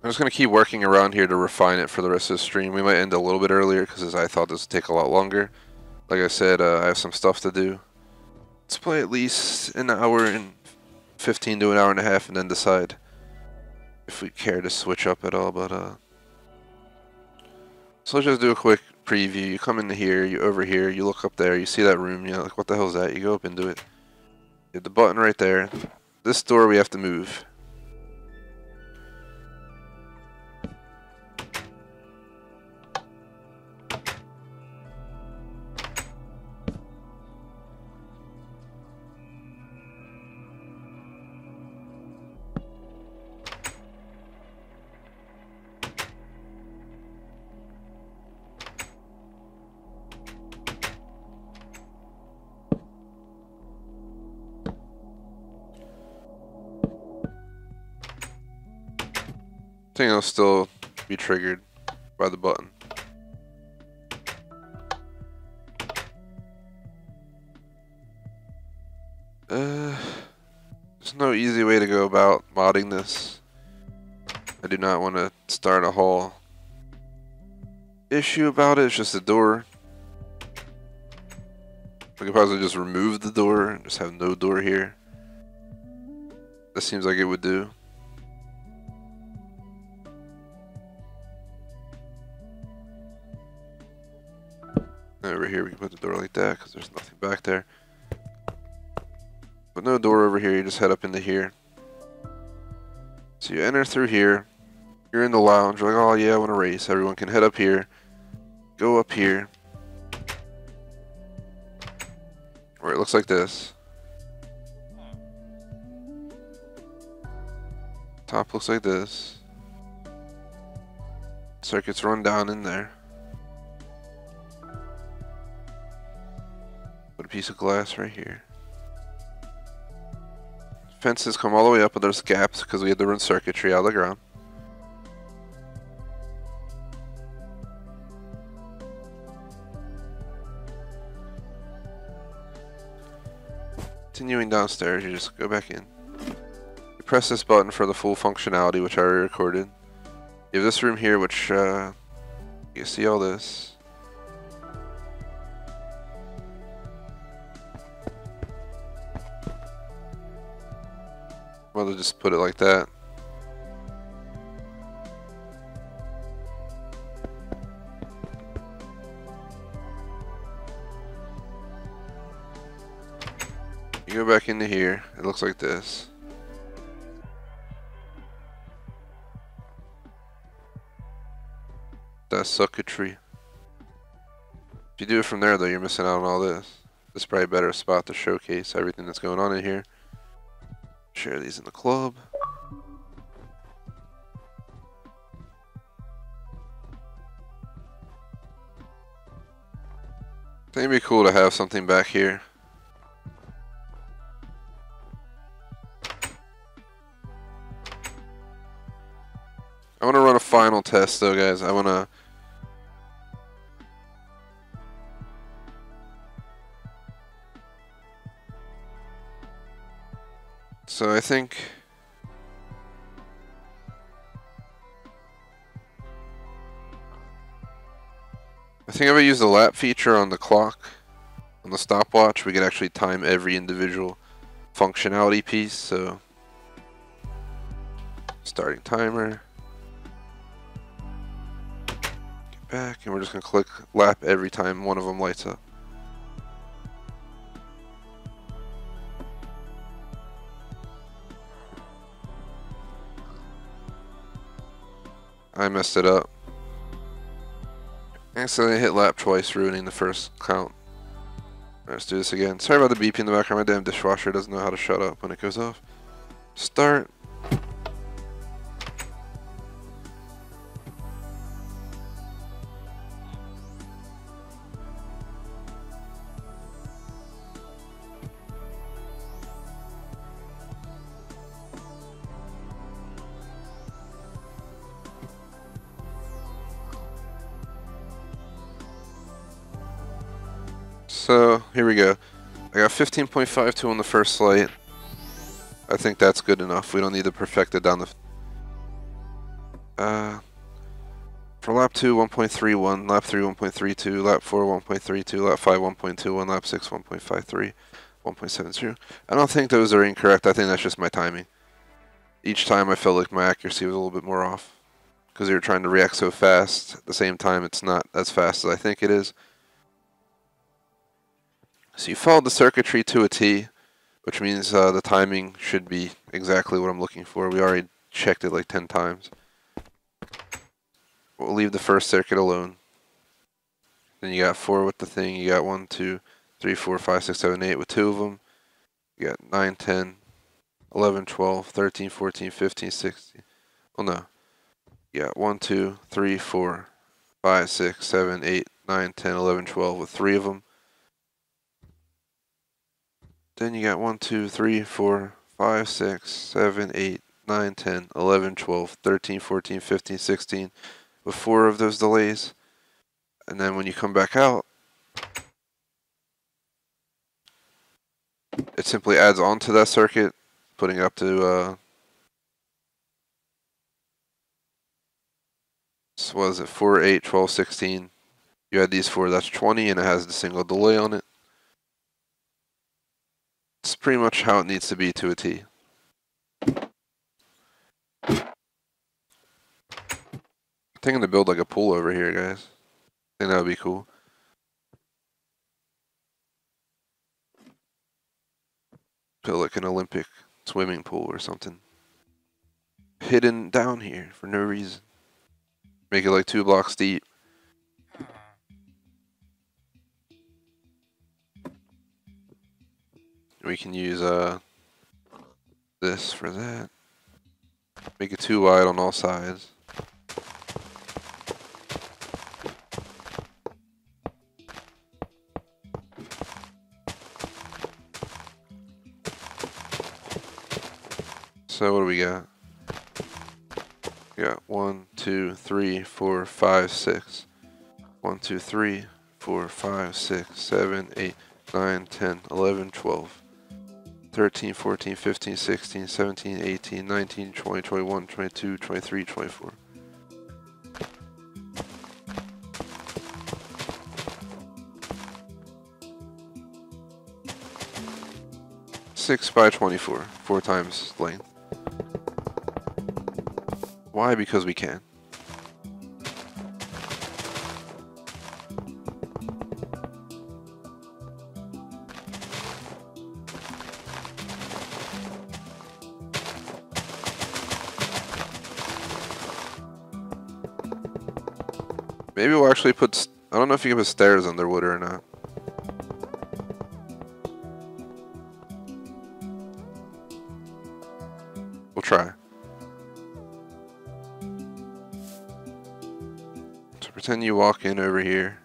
I'm just going to keep working around here to refine it for the rest of the stream. We might end a little bit earlier because I thought this would take a lot longer. Like I said, I have some stuff to do. Let's play at least an hour and 15 to an hour and a half and then decide if we care to switch up at all. But so let's just do a quick preview. You come into here, you over here, you look up there, you see that room, you know, like what the hell is that? You go up into it. You hit the button right there. This door we have to move. I think it'll still be triggered by the button. There's no easy way to go about modding this. I do not want to start a whole issue about it. It's just a door. I could probably just remove the door and just have no door here. That seems like it would do. Over here we can put the door like that because there's nothing back there. But no door over here, you just head up into here. So you enter through here. You're in the lounge, you're like, oh yeah, I want to race. Everyone can head up here. Go up here. Where it looks like this. Top looks like this. Circuits run down in there. Put a piece of glass right here. Fences come all the way up, but there's gaps because we had to run circuitry out of the ground. Continuing downstairs, you just go back in. You press this button for the full functionality, which I already recorded. You have this room here, which you see all this. Well, they'll just put it like that. You go back into here, it looks like this. That's circuitry. If you do it from there though, you're missing out on all this. This is probably a better spot to showcase everything that's going on in here. Share these in the club. I think it'd be cool to have something back here. I want to run a final test though, guys. I want to... So I think if I use the lap feature on the clock, on the stopwatch, we could actually time every individual functionality piece. So starting timer, get back, and we're just gonna click lap every time one of them lights up. I messed it up. Accidentally hit lap twice, ruining the first count. Let's do this again. Sorry about the beeping in the background. My damn dishwasher doesn't know how to shut up when it goes off. Start. So, here we go. I got 15.52 on the first light. I think that's good enough. We don't need to perfect it down the... For lap 2, 1.31, lap 3, 1.32, lap 4, 1.32, lap 5, 1.21, lap 6, 1.53, 1.72. I don't think those are incorrect. I think that's just my timing. Each time I felt like my accuracy was a little bit more off because you're trying to react so fast. At the same time, it's not as fast as I think it is. So you followed the circuitry to a T, which means the timing should be exactly what I'm looking for. We already checked it like 10 times. We'll leave the first circuit alone. Then you got 4 with the thing. You got 1, 2, 3, 4, 5, 6, 7, 8 with 2 of them. You got 9, 10, 11, 12, 13, 14, 15, 16. Well, no. You got 1, 2, 3, 4, 5, 6, 7, 8, 9, 10, 11, 12 with 3 of them. Then you got 1, 2, 3, 4, 5, 6, 7, 8, 9, 10, 11, 12, 13, 14, 15, 16 with 4 of those delays. And then when you come back out, it simply adds on to that circuit, putting it up to, so what is it, 4, 8, 12, 16. You add these 4, that's 20, and it has the single delay on it. It's pretty much how it needs to be to a T. I think I'm going to build like a pool over here, guys. I think that would be cool. Build like an Olympic swimming pool or something. Hidden down here for no reason. Make it like 2 blocks deep. We can use this for that. Make it 2 wide on all sides. So what do we got? We got 1, 2, 3, 4, 5, 6. 1, 2, 3, 4, 5, 6, 7, 8, 9, 10, 11, 12. 13, 14, 15, 16, 17, 18, 19, 20, 21, 22, 23, 24. Six by 24, 4 times length. Why? Because we can. Maybe we'll actually put, I don't know if you can put stairs under wood or not. We'll try. So pretend you walk in over here.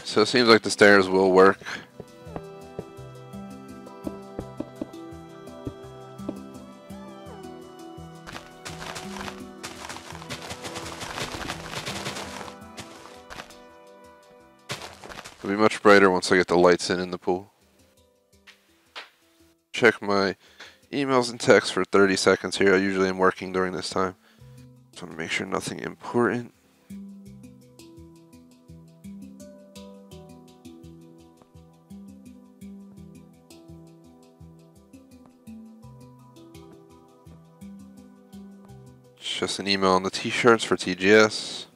So it seems like the stairs will work. It'll be much brighter once I get the lights in the pool. Check my emails and texts for 30 seconds here. I usually am working during this time. Just want to make sure nothing important. It's just an email on the t-shirts for TGS.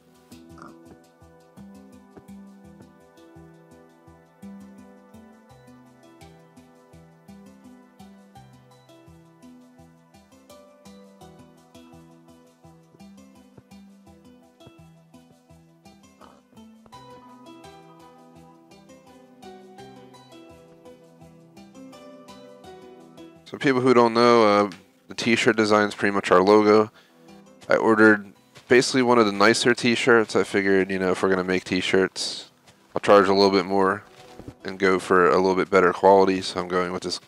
So people who don't know, the t-shirt design is pretty much our logo. I ordered basically one of the nicer t-shirts. I figured, you know, if we're going to make t-shirts, I'll charge a little bit more and go for a little bit better quality. So I'm going with this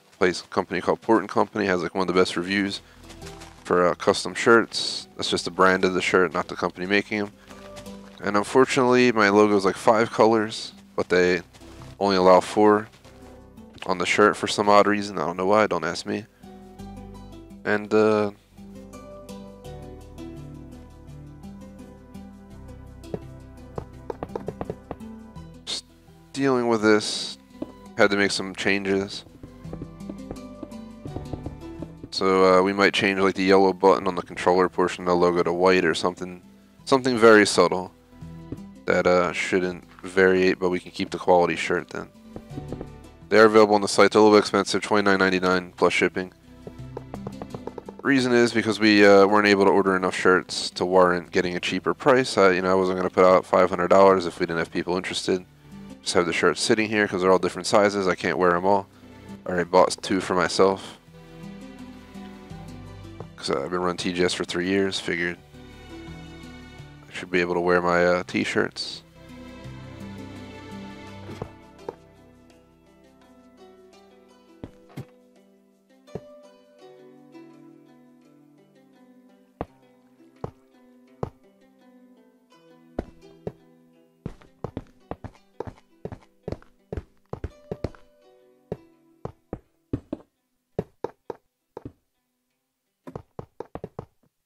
company called Port & Company. It has like one of the best reviews for custom shirts. That's just the brand of the shirt, not the company making them. And unfortunately, my logo is like 5 colors, but they only allow 4 on the shirt for some odd reason. I don't know why, don't ask me. And just dealing with this, had to make some changes. So we might change like the yellow button on the controller portion of the logo to white or something very subtle that shouldn't variate, but we can keep the quality shirt then. They are available on the site. They're a little bit expensive, $29.99 plus shipping. Reason is because we weren't able to order enough shirts to warrant getting a cheaper price. I wasn't going to put out $500 if we didn't have people interested. Just have the shirts sitting here because they're all different sizes. I can't wear them all. I already bought 2 for myself because I've been running TGS for 3 years. Figured I should be able to wear my t-shirts.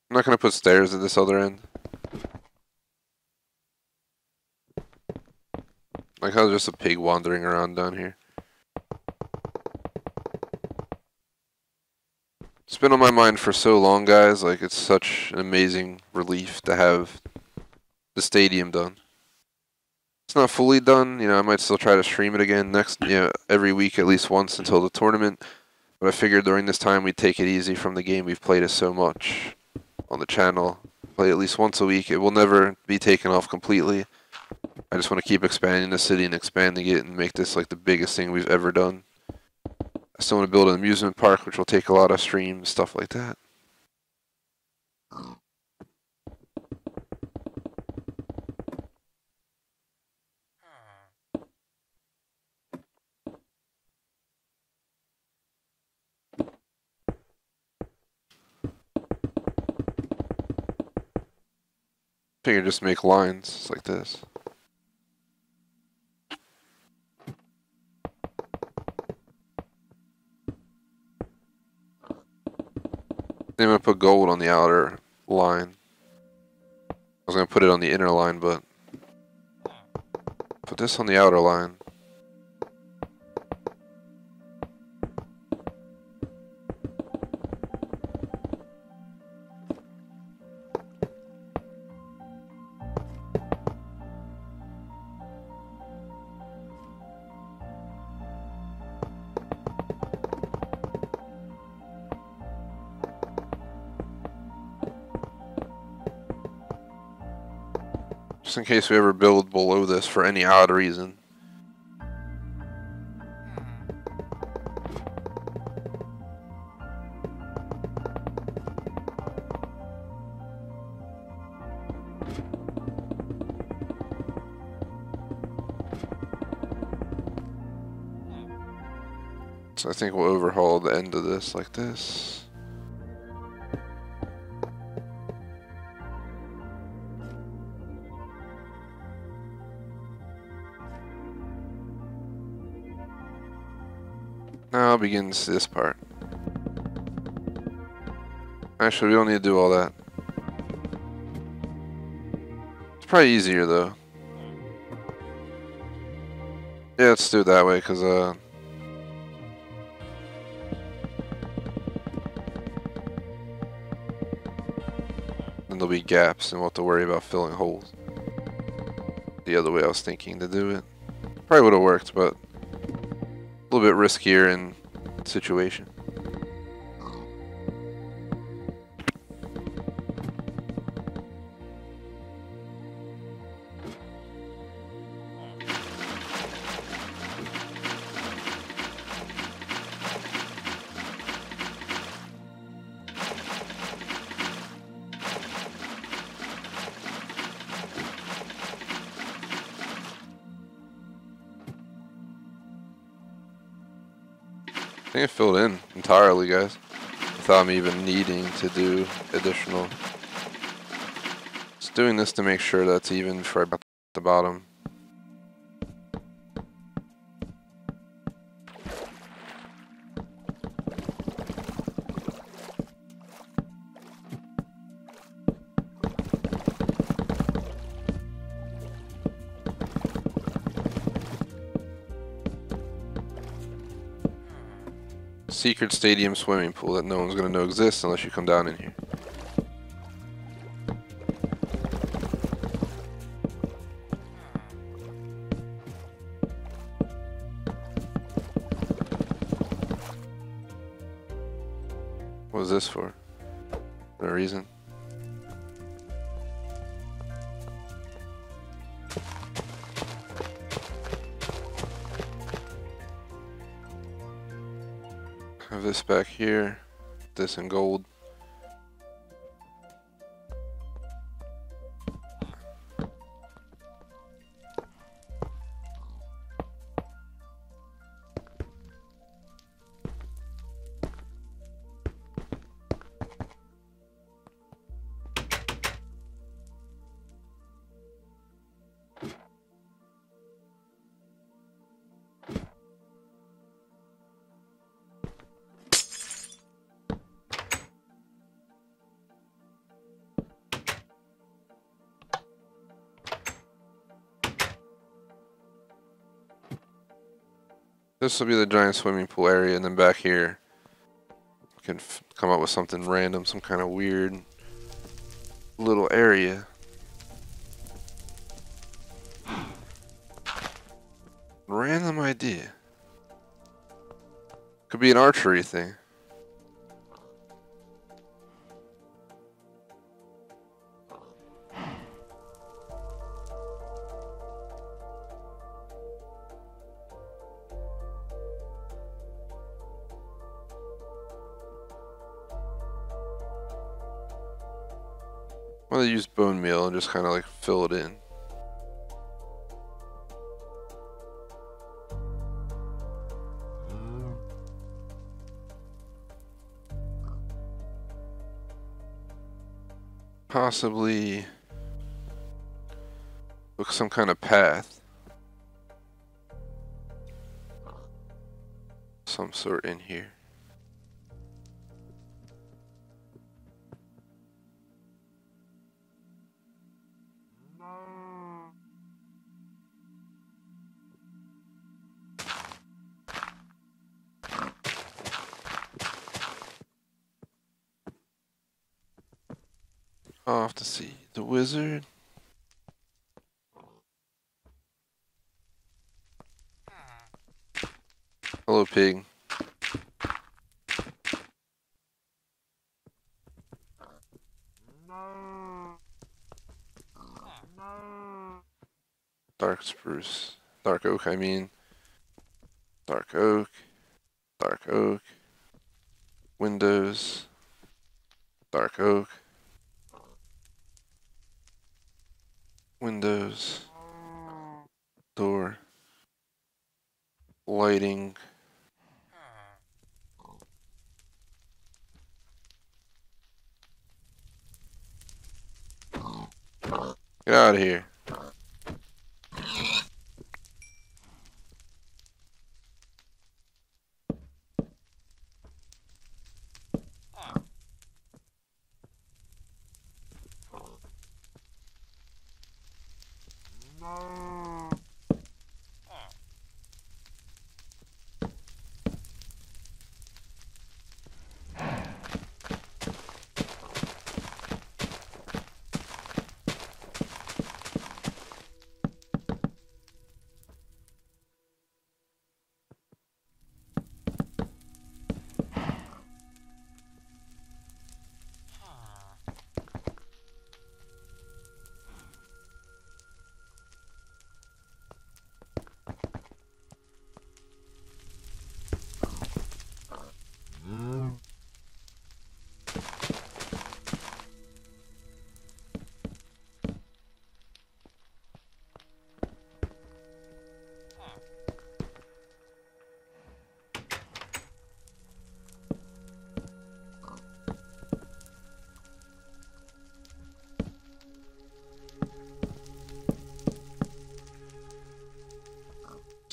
I'm not going to put stairs at this other end. Like how there's just a pig wandering around down here. It's been on my mind for so long, guys. Like, it's such an amazing relief to have the stadium done. It's not fully done. You know, I might still try to stream it again every week at least once until the tournament. But I figured during this time we'd take it easy from the game. We've played it so much on the channel. Play at least once a week. It will never be taken off completely. I just want to keep expanding the city and expanding it and make this like the biggest thing we've ever done. I still want to build an amusement park, which will take a lot of streams, stuff like that. Figure just make lines like this. I'm going to put gold on the outer line. I was going to put it on the inner line, but put this on the outer line. Just in case we ever build below this for any odd reason. So I think we'll overhaul the end of this like this. Now begins this part. Actually, we don't need to do all that. It's probably easier though. Yeah, let's do it that way, because then there'll be gaps and we'll have to worry about filling holes. The other way I was thinking to do it. Probably would have worked, but a little bit riskier in situation. think it filled in entirely, guys, without me even needing to do additional. Just doing this to make sure that's even before I put the bottom. Secret stadium swimming pool that no one's gonna know exists unless you come down in here. What is this for? No reason. Have this back here, this in gold. This will be the giant swimming pool area, and then back here we can come up with something random, some kind of weird little area. Random idea. Could be an archery thing. Well, they use bone meal and just kind of like fill it in. Possibly look some kind of path. Some sort in here. Off to see the wizard. Hello, pig. Dark spruce. Dark oak, I mean. Dark oak. Dark oak. Windows. Dark oak. Windows. Door. Lighting. Get out of here.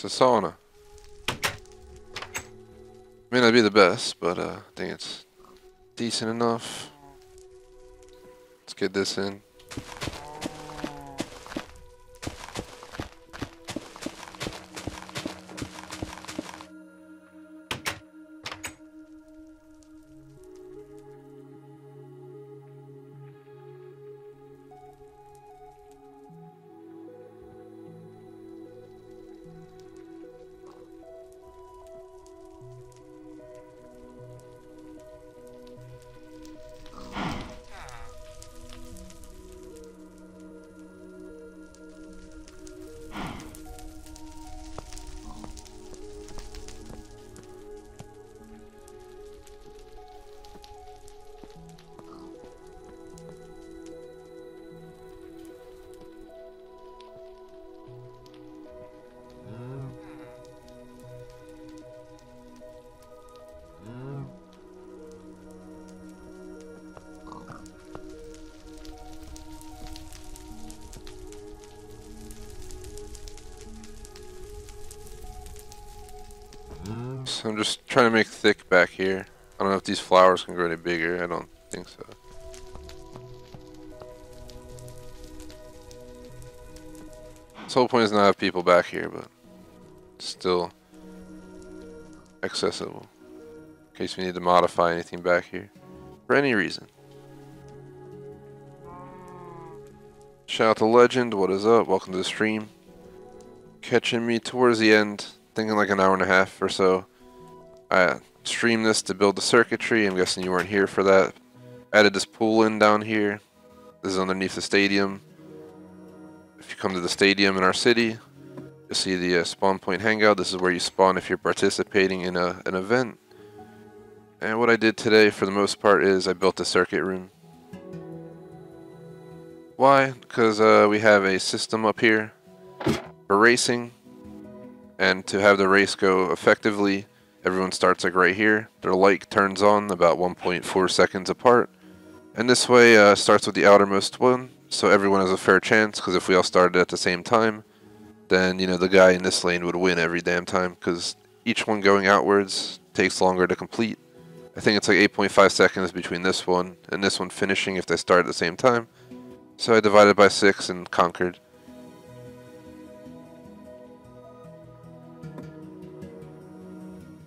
It's a sauna. May not be the best, but I think it's decent enough. Let's get this in. So I'm just trying to make thick back here. I don't know if these flowers can grow any bigger. I don't think so. This whole point is not to have people back here, but still accessible. In case we need to modify anything back here. For any reason. Shout out to Legend, what is up? Welcome to the stream. Catching me towards the end, thinking like an hour and a half or so. I streamed this to build the circuitry. I'm guessing you weren't here for that. Added this pool in down here. This is underneath the stadium. If you come to the stadium in our city, you'll see the spawn point hangout. This is where you spawn if you're participating in an event. And what I did today for the most part is I built a circuit room. Why? Because we have a system up here for racing. And to have the race go effectively, everyone starts like right here. Their light turns on about 1.4 seconds apart. And this way starts with the outermost one. So everyone has a fair chance, because if we all started at the same time, then, you know, the guy in this lane would win every damn time, because each one going outwards takes longer to complete. I think it's like 8.5 seconds between this one and this one finishing if they start at the same time. So I divided by 6 and conquered.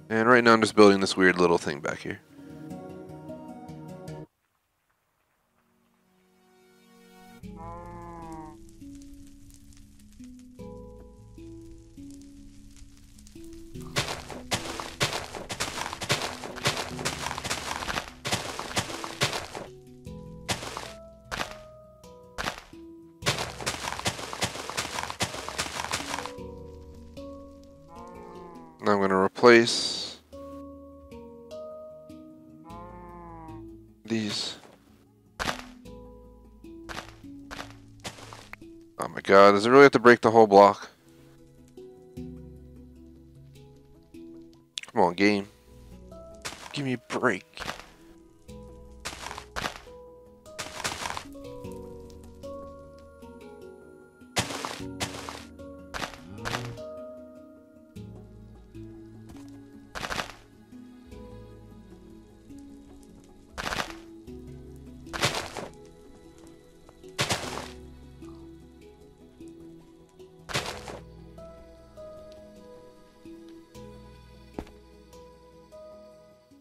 And right now I'm just building this weird little thing back here. Now I'm going to replace these. Oh my god, does it really have to break the whole block? Come on, game. Give me a break.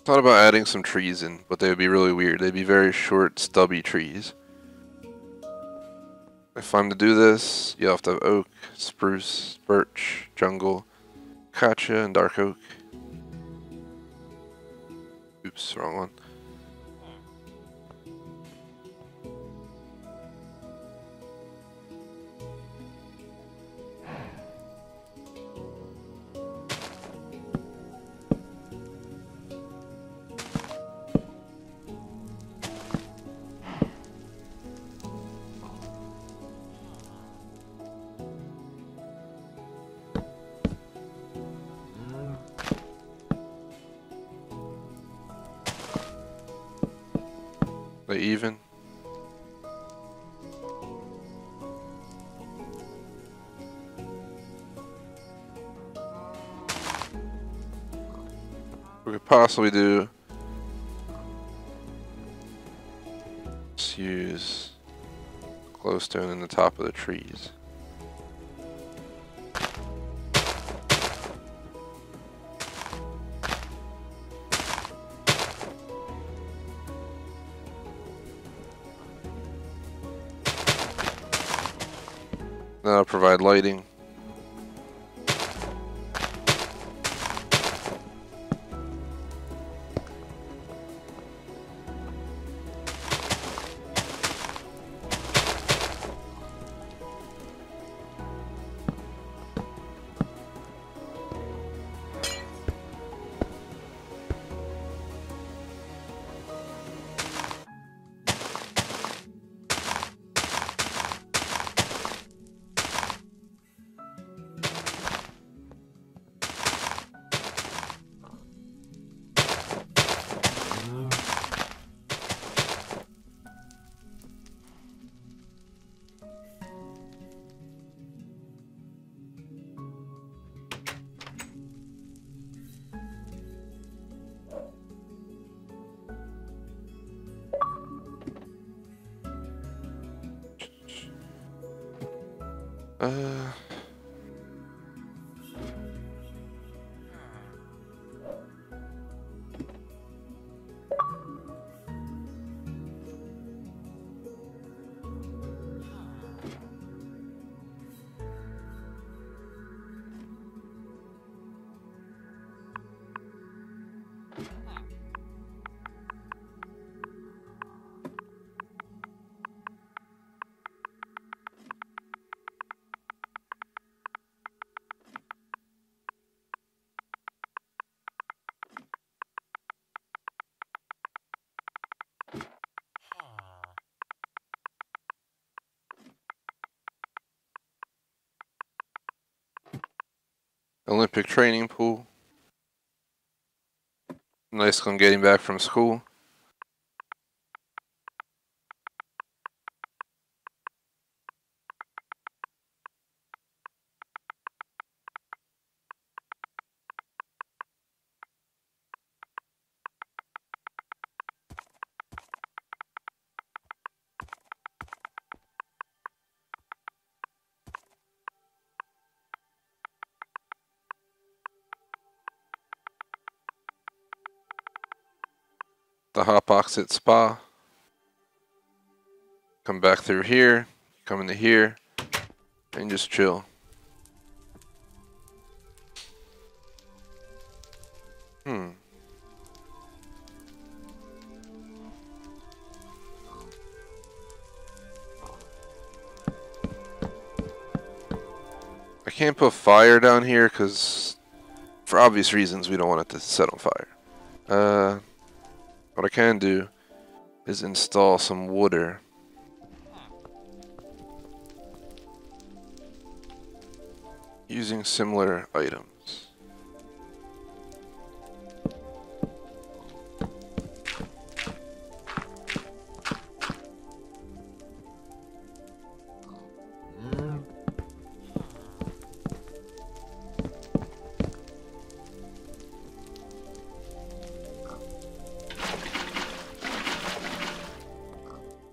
Thought about adding some trees in, but they would be really weird. They'd be very short, stubby trees. If I'm to do this, you'll have to have oak, spruce, birch, jungle, acacia, and dark oak. Oops, wrong one. They even. we could possibly do. Let's use glowstone in the top of the trees. That'll provide lighting. Uh, Olympic training pool. Nice one getting back from school. The Hop Oxid Spa. Come back through here, come into here, and just chill. I can't put fire down here because, for obvious reasons, we don't want it to set on fire. What I can do is install some water. Using similar items.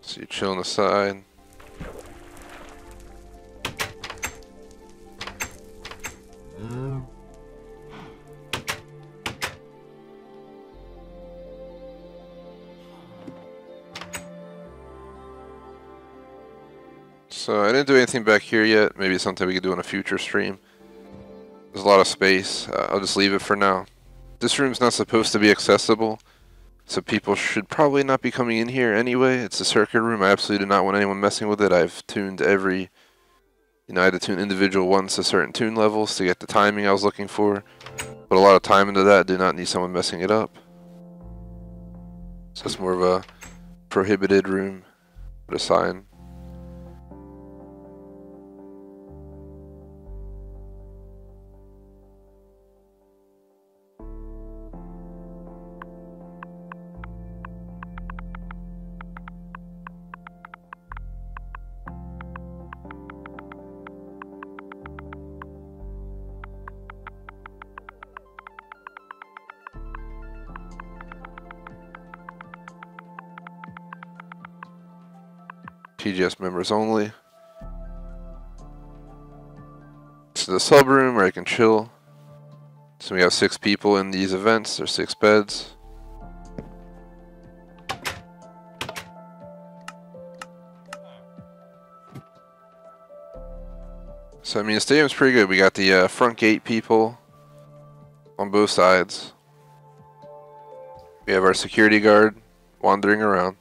So you chill on the side. So I didn't do anything back here yet. Maybe it's something we could do on a future stream. There's a lot of space. I'll just leave it for now. This room's not supposed to be accessible, so people should probably not be coming in here anyway. It's a circuit room. I absolutely do not want anyone messing with it. I've tuned every... I had to tune individual ones to certain tune levels to get the timing I was looking for. Put a lot of time into that. Do not need someone messing it up. So it's more of a prohibited room. Put a sign. TGS members only. This is the sub room where I can chill. So we have 6 people in these events. There's 6 beds. So I mean, the stadium's pretty good. We got the front gate people on both sides. We have our security guard wandering around.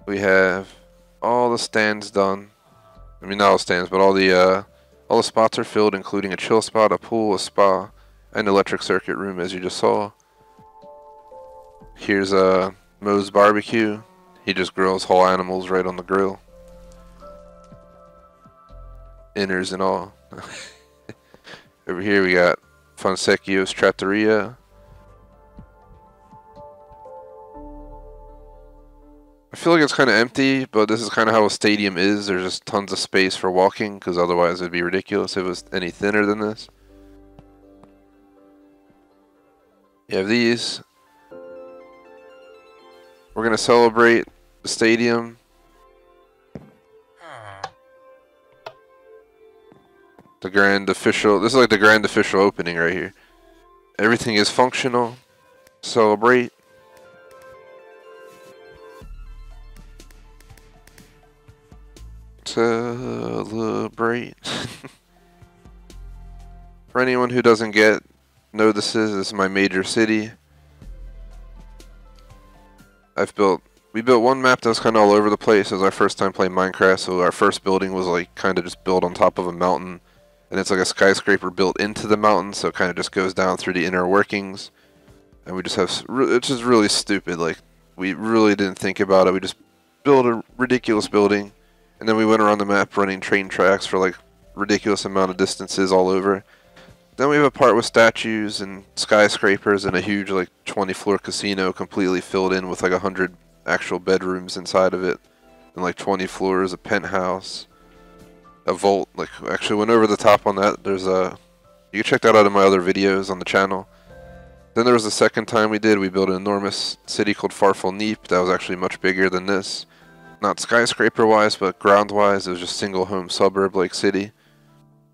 We have all the stands done. I mean, not all stands, but all the spots are filled, including a chill spot, a pool, a spa, and electric circuit room, as you just saw. Here's Mo's barbecue. He just grills whole animals right on the grill. Inners and all. Over here we got Fonsecchio's Trattoria. I feel like it's kind of empty, but this is kind of how a stadium is. There's just tons of space for walking, because otherwise it'd be ridiculous if it was any thinner than this. You have these. We're going to celebrate the stadium. The grand official, this is like the grand official opening right here. Everything is functional. Celebrate. Celebrate. For anyone who doesn't know this is my major city. We built one map that was kind of all over the place. It was our first time playing Minecraft, so our first building was like kind of just built on top of a mountain. And it's like a skyscraper built into the mountain, so it kind of just goes down through the inner workings. And we just have, it's just really stupid. Like, we really didn't think about it. We just built a ridiculous building. And then we went around the map running train tracks for like ridiculous amount of distances all over. Then we have a part with statues and skyscrapers and a huge like 20-floor casino completely filled in with like 100 actual bedrooms inside of it. And like 20 floors, a penthouse. A vault, like actually went over the top on that. There's you can check that out in my other videos on the channel. Then there was the second time we built an enormous city called Farfalneep that was actually much bigger than this. Not skyscraper wise, but ground wise, it was just single home suburb like city.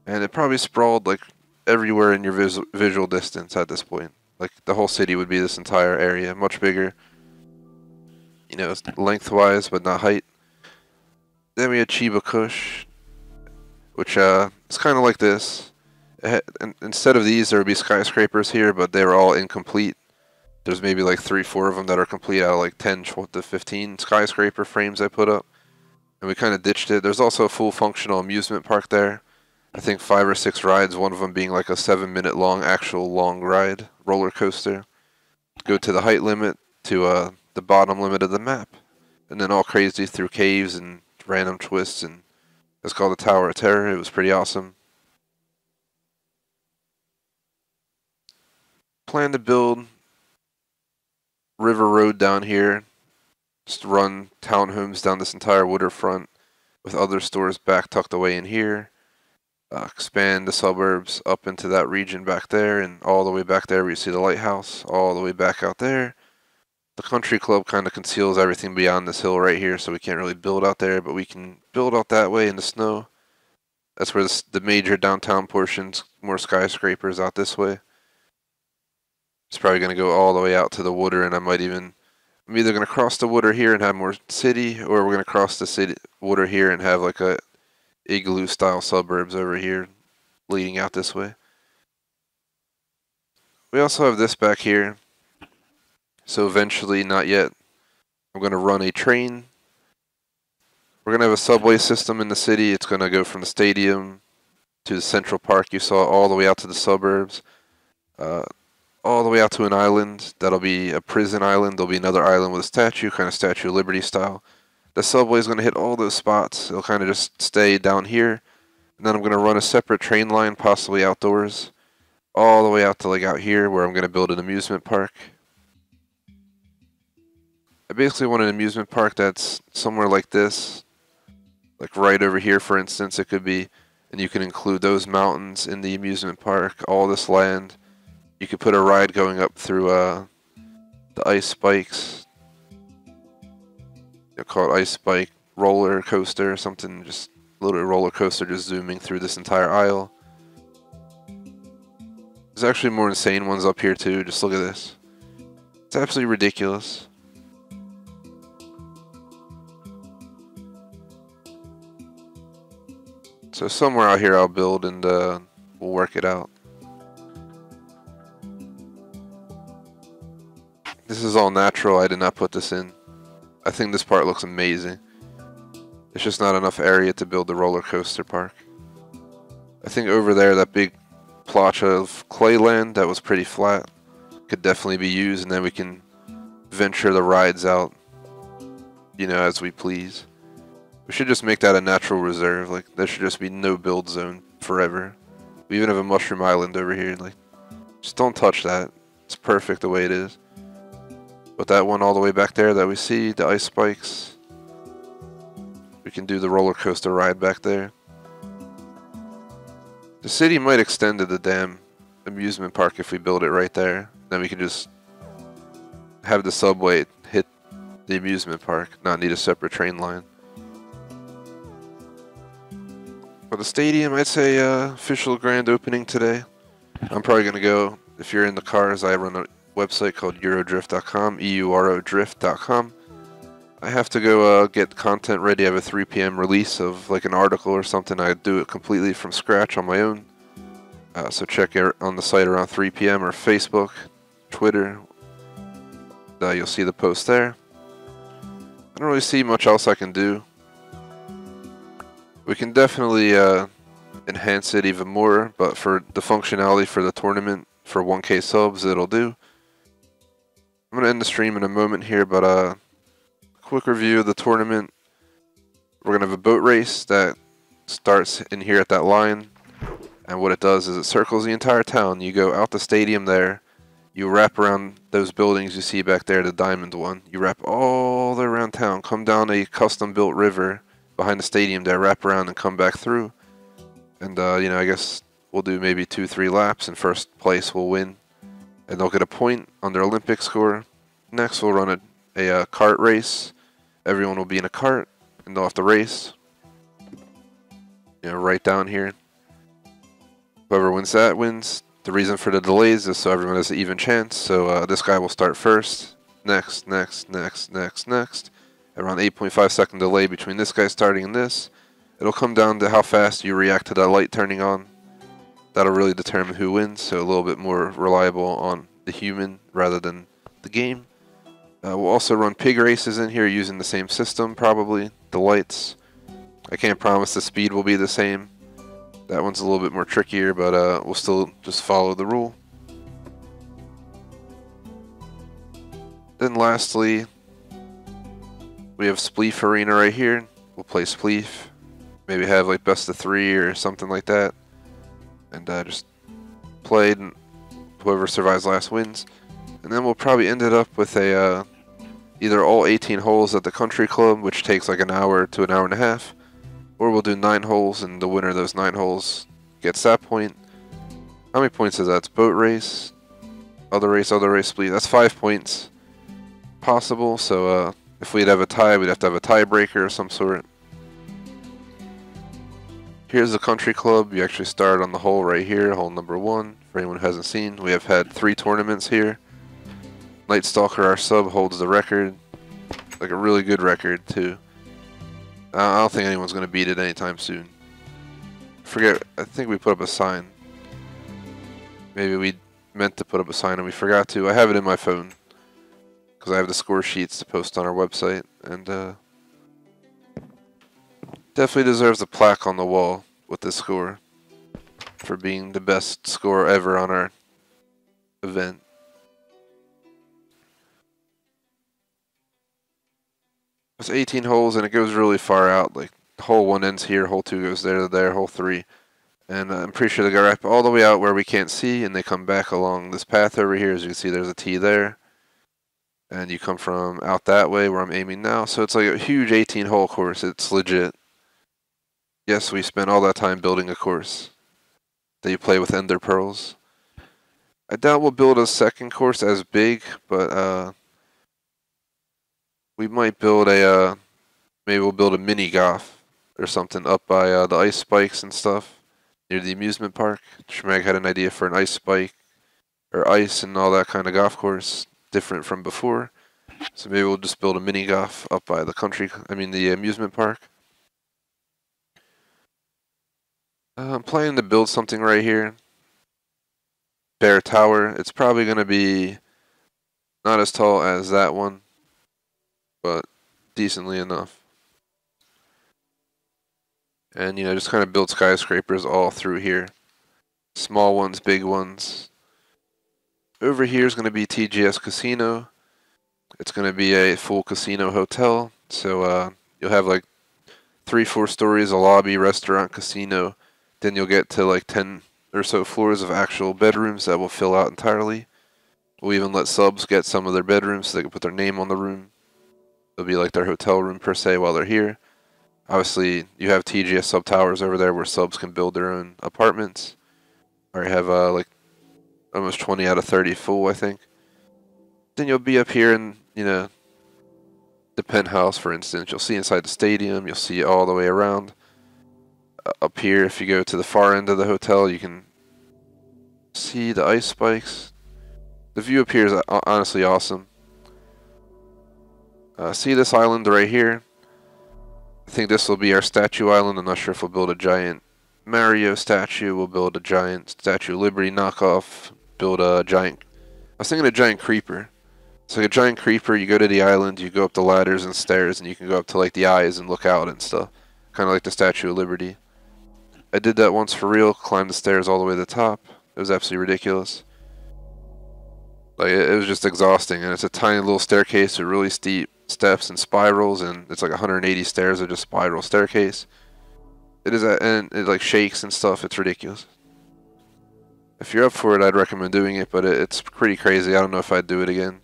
And it probably sprawled like everywhere in your visual distance at this point. Like the whole city would be this entire area, much bigger. You know, lengthwise, but not height. Then we had Chiba Kush, which is kind of like this. Instead of these, there would be skyscrapers here, but they were all incomplete. There's maybe like 3-4 of them that are complete out of like 10 to 15 skyscraper frames I put up. And we kind of ditched it. There's also a full functional amusement park there. I think 5 or 6 rides, one of them being like a 7-minute long, actual long ride, roller coaster. Go to the height limit, to the bottom limit of the map. And then all crazy through caves and random twists, and it's called the Tower of Terror. It was pretty awesome. Plan to build River Road down here. Just run townhomes down this entire waterfront with other stores back tucked away in here. Expand the suburbs up into that region back there, and all the way back there where you see the lighthouse, all the way back out there. The country club kind of conceals everything beyond this hill right here, so we can't really build out there, but we can build out that way in the snow. That's where the major downtown portions, more skyscrapers out this way. It's probably going to go all the way out to the water, and I'm either going to cross the water here and have more city, or we're going to cross the water here and have like a igloo style suburbs over here leading out this way. We also have this back here. So eventually, not yet, I'm going to run a train. We're going to have a subway system in the city. It's going to go from the stadium to the central park you saw, all the way out to the suburbs, all the way out to an island. That'll be a prison island. There'll be another island with a statue, kind of Statue of Liberty style. The subway is going to hit all those spots. It'll kind of just stay down here. And then I'm going to run a separate train line, possibly outdoors, all the way out to like out here where I'm going to build an amusement park. I basically want an amusement park that's somewhere like this, like right over here, for instance, it could be, and you can include those mountains in the amusement park, all this land. You could put a ride going up through the ice spikes. They're called ice spike roller coaster or something, just a little roller coaster just zooming through this entire aisle. There's actually more insane ones up here too, just look at this. It's absolutely ridiculous. So somewhere out here I'll build and we'll work it out. This is all natural, I did not put this in. I think this part looks amazing. It's just not enough area to build the roller coaster park. I think over there, that big plotch of clay land that was pretty flat could definitely be used, and then we can venture the rides out, you know, as we please. We should just make that a natural reserve. Like, there should just be no build zone forever. We even have a mushroom island over here. Like, just don't touch that. It's perfect the way it is. But that one all the way back there that we see, the ice spikes, we can do the roller coaster ride back there. The city might extend to the damn amusement park if we build it right there. Then we can just have the subway hit the amusement park, not need a separate train line. For the stadium, I'd say official grand opening today. I'm probably going to go, if you're in the cars, I run a website called eurodrift.com, eurodrift.com. I have to go get content ready. I have a 3 p.m. release of like an article or something. I do it completely from scratch on my own. So check it on the site around 3 p.m. or Facebook, Twitter. You'll see the post there. I don't really see much else I can do. We can definitely enhance it even more, but for the functionality for the tournament, for 1K subs, it'll do. I'm going to end the stream in a moment here, but quick review of the tournament. We're going to have a boat race that starts in here at that line, and what it does is it circles the entire town. You go out the stadium there, you wrap around those buildings you see back there, the diamond one. You wrap all the way around town, come down a custom built river behind the stadium there, wrap around and come back through. And you know, I guess we'll do maybe 2-3 laps, and first place will win. And they'll get a point on their Olympic score. Next, we'll run a kart race. Everyone will be in a cart, and they'll have to race. You know, right down here. Whoever wins that wins. The reason for the delays is so everyone has an even chance. So this guy will start first. Next. Around 8.5 second delay between this guy starting and this. It'll come down to how fast you react to that light turning on. That'll really determine who wins, so a little bit more reliable on the human rather than the game. We'll also run pig races in here using the same system, probably. The lights. I can't promise the speed will be the same. That one's a little bit more trickier, but we'll still just follow the rule. Then lastly, we have Spleef Arena right here. We'll play Spleef. Maybe have like best of 3 or something like that. And just play, and whoever survives last wins. And then we'll probably end it up with a either all 18 holes at the country club, which takes like an hour to an hour and a half, or we'll do 9 holes, and the winner of those 9 holes gets that point. How many points is that? It's boat race, other race, split. That's 5 points possible. So if we'd have a tie, we'd have to have a tiebreaker of some sort. Here's the country club. You actually start on the hole right here, hole number 1. For anyone who hasn't seen, we have had 3 tournaments here. Night Stalker, our sub, holds the record. Like a really good record, too. I don't think anyone's going to beat it anytime soon. I think we put up a sign. Maybe we meant to put up a sign and we forgot to. I have it in my phone, because I have the score sheets to post on our website. And definitely deserves a plaque on the wall with this score for being the best score ever on our event. It's 18 holes, and it goes really far out. Like, hole 1 ends here, hole 2 goes there to there, hole 3. And I'm pretty sure they go right all the way out where we can't see, and they come back along this path over here. As you can see, there's a T there. And you come from out that way where I'm aiming now. So it's like a huge 18-hole course. It's legit. Yes, we spent all that time building a course that you play with ender pearls. I doubt we'll build a second course as big, but we might build maybe we'll build a mini golf or something up by the ice spikes and stuff near the amusement park. Schmag had an idea for an ice spike or ice and all that kind of golf course, different from before. So maybe we'll just build a mini golf up by the amusement park. I'm planning to build something right here. Bear Tower. It's probably going to be not as tall as that one, but decently enough. And, just kind of build skyscrapers all through here. Small ones, big ones. Over here is going to be TGS Casino. It's going to be a full casino hotel. So you'll have like 3-4 stories, a lobby, restaurant, casino. Then you'll get to like 10 or so floors of actual bedrooms that will fill out entirely. We'll even let subs get some of their bedrooms so they can put their name on the room. It'll be like their hotel room per se while they're here. Obviously, you have TGS sub towers over there where subs can build their own apartments. Or you have like almost 20 out of 30 full, I think. Then you'll be up here in, the penthouse, for instance. You'll see inside the stadium. You'll see all the way around. Up here, if you go to the far end of the hotel, you can see the ice spikes. The view up here is honestly awesome. See this island right here? I think this will be our statue island. I'm not sure if we'll build a giant Mario statue. We'll build a giant Statue of Liberty knockoff. Build a giant... I was thinking a giant creeper. It's like a giant creeper. You go to the island, you go up the ladders and stairs, and you can go up to like the eyes and look out and stuff. Kind of like the Statue of Liberty. I did that once for real. Climbed the stairs all the way to the top. It was absolutely ridiculous. Like, it was just exhausting, and it's a tiny little staircase with really steep steps and spirals, and it's like 180 stairs of just spiral staircase. It is, and it like shakes and stuff. It's ridiculous. If you're up for it, I'd recommend doing it, but it's pretty crazy. I don't know if I'd do it again.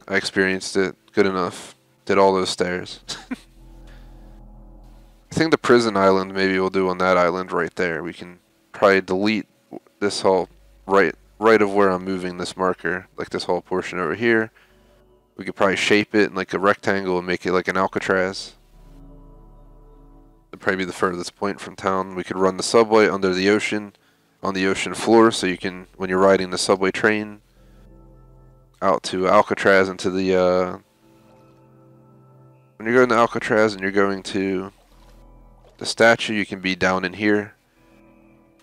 I experienced it good enough. Did all those stairs. I think the prison island maybe we'll do on that island right there. We can probably delete this whole right of where I'm moving this marker, like this whole portion over here. We could probably shape it in like a rectangle and make it like an Alcatraz. It'd probably be the furthest point from town. We could run the subway under the ocean, on the ocean floor, so you can, when you're riding the subway train out to Alcatraz and to the, when you're going to Alcatraz and you're going to the statue, you can be down in here.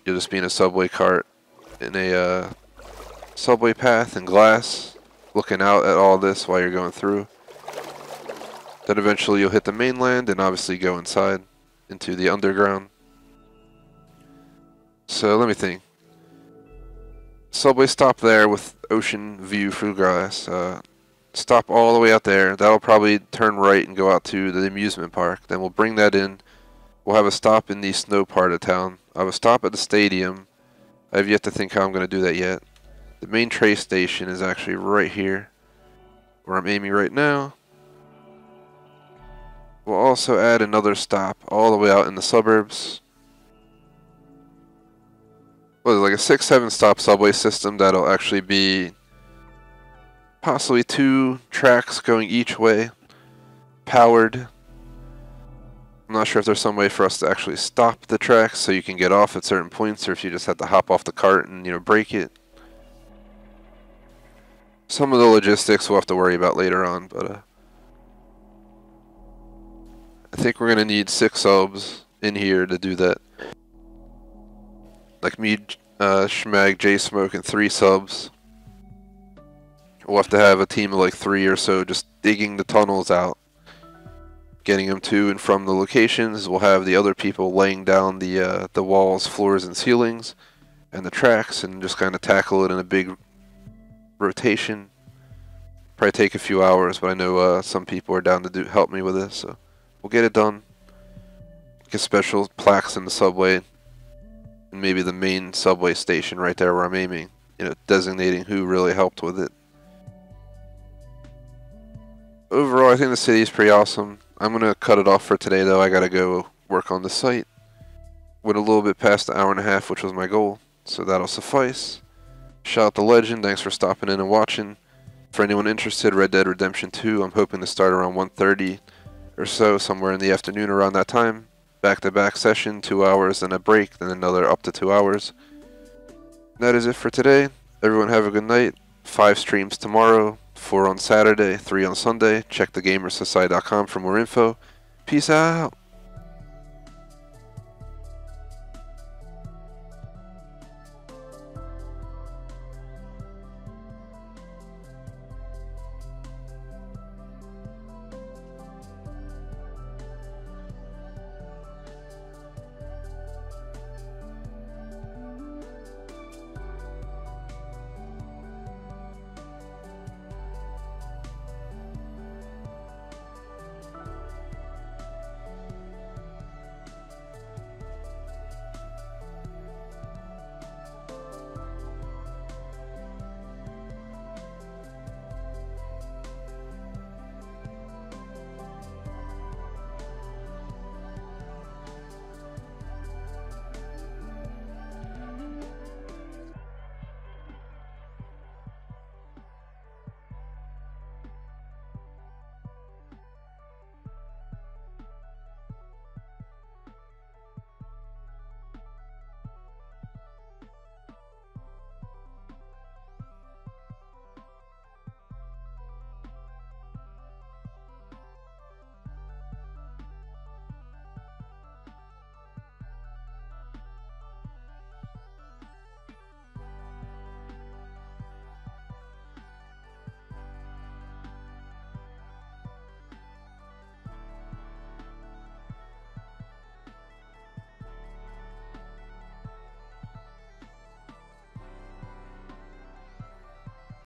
You'll just be in a subway cart in a subway path in glass, looking out at all this while you're going through. Then eventually you'll hit the mainland and obviously go inside into the underground. So let me think. Subway stop there with ocean view through glass. Stop all the way out there. That'll probably turn right and go out to the amusement park. Then we'll bring that in. We'll have a stop in the snow part of town. I have a stop at the stadium. I have yet to think how I'm going to do that yet. The main train station is actually right here, where I'm aiming right now. We'll also add another stop all the way out in the suburbs. Well, like a 6-7 stop subway system that'll actually be possibly 2 tracks going each way, powered. I'm not sure if there's some way for us to actually stop the tracks so you can get off at certain points, or if you just have to hop off the cart and, break it. Some of the logistics we'll have to worry about later on, but I think we're going to need 6 subs in here to do that. Like me, Schmag, J-Smoke, and 3 subs. We'll have to have a team of like 3 or so just digging the tunnels out, getting them to and from the locations. We'll have the other people laying down the walls, floors, and ceilings, and the tracks, and just kind of tackle it in a big rotation. Probably take a few hours, but I know some people are down to help me with this, so we'll get it done. Get special plaques in the subway, and maybe the main subway station right there where I'm aiming, designating who really helped with it. Overall, I think the city is pretty awesome. I'm going to cut it off for today, though. I got to go work on the site. Went a little bit past the hour and a half, which was my goal, so that'll suffice. Shout out to Legend. Thanks for stopping in and watching. For anyone interested, Red Dead Redemption 2, I'm hoping to start around 1:30 or so, somewhere in the afternoon around that time. Back-to-back session, 2 hours, then a break, then another up to 2 hours. That is it for today. Everyone have a good night. 5 streams tomorrow, 4 on Saturday, 3 on Sunday. Check thegamersociety.com for more info. Peace out.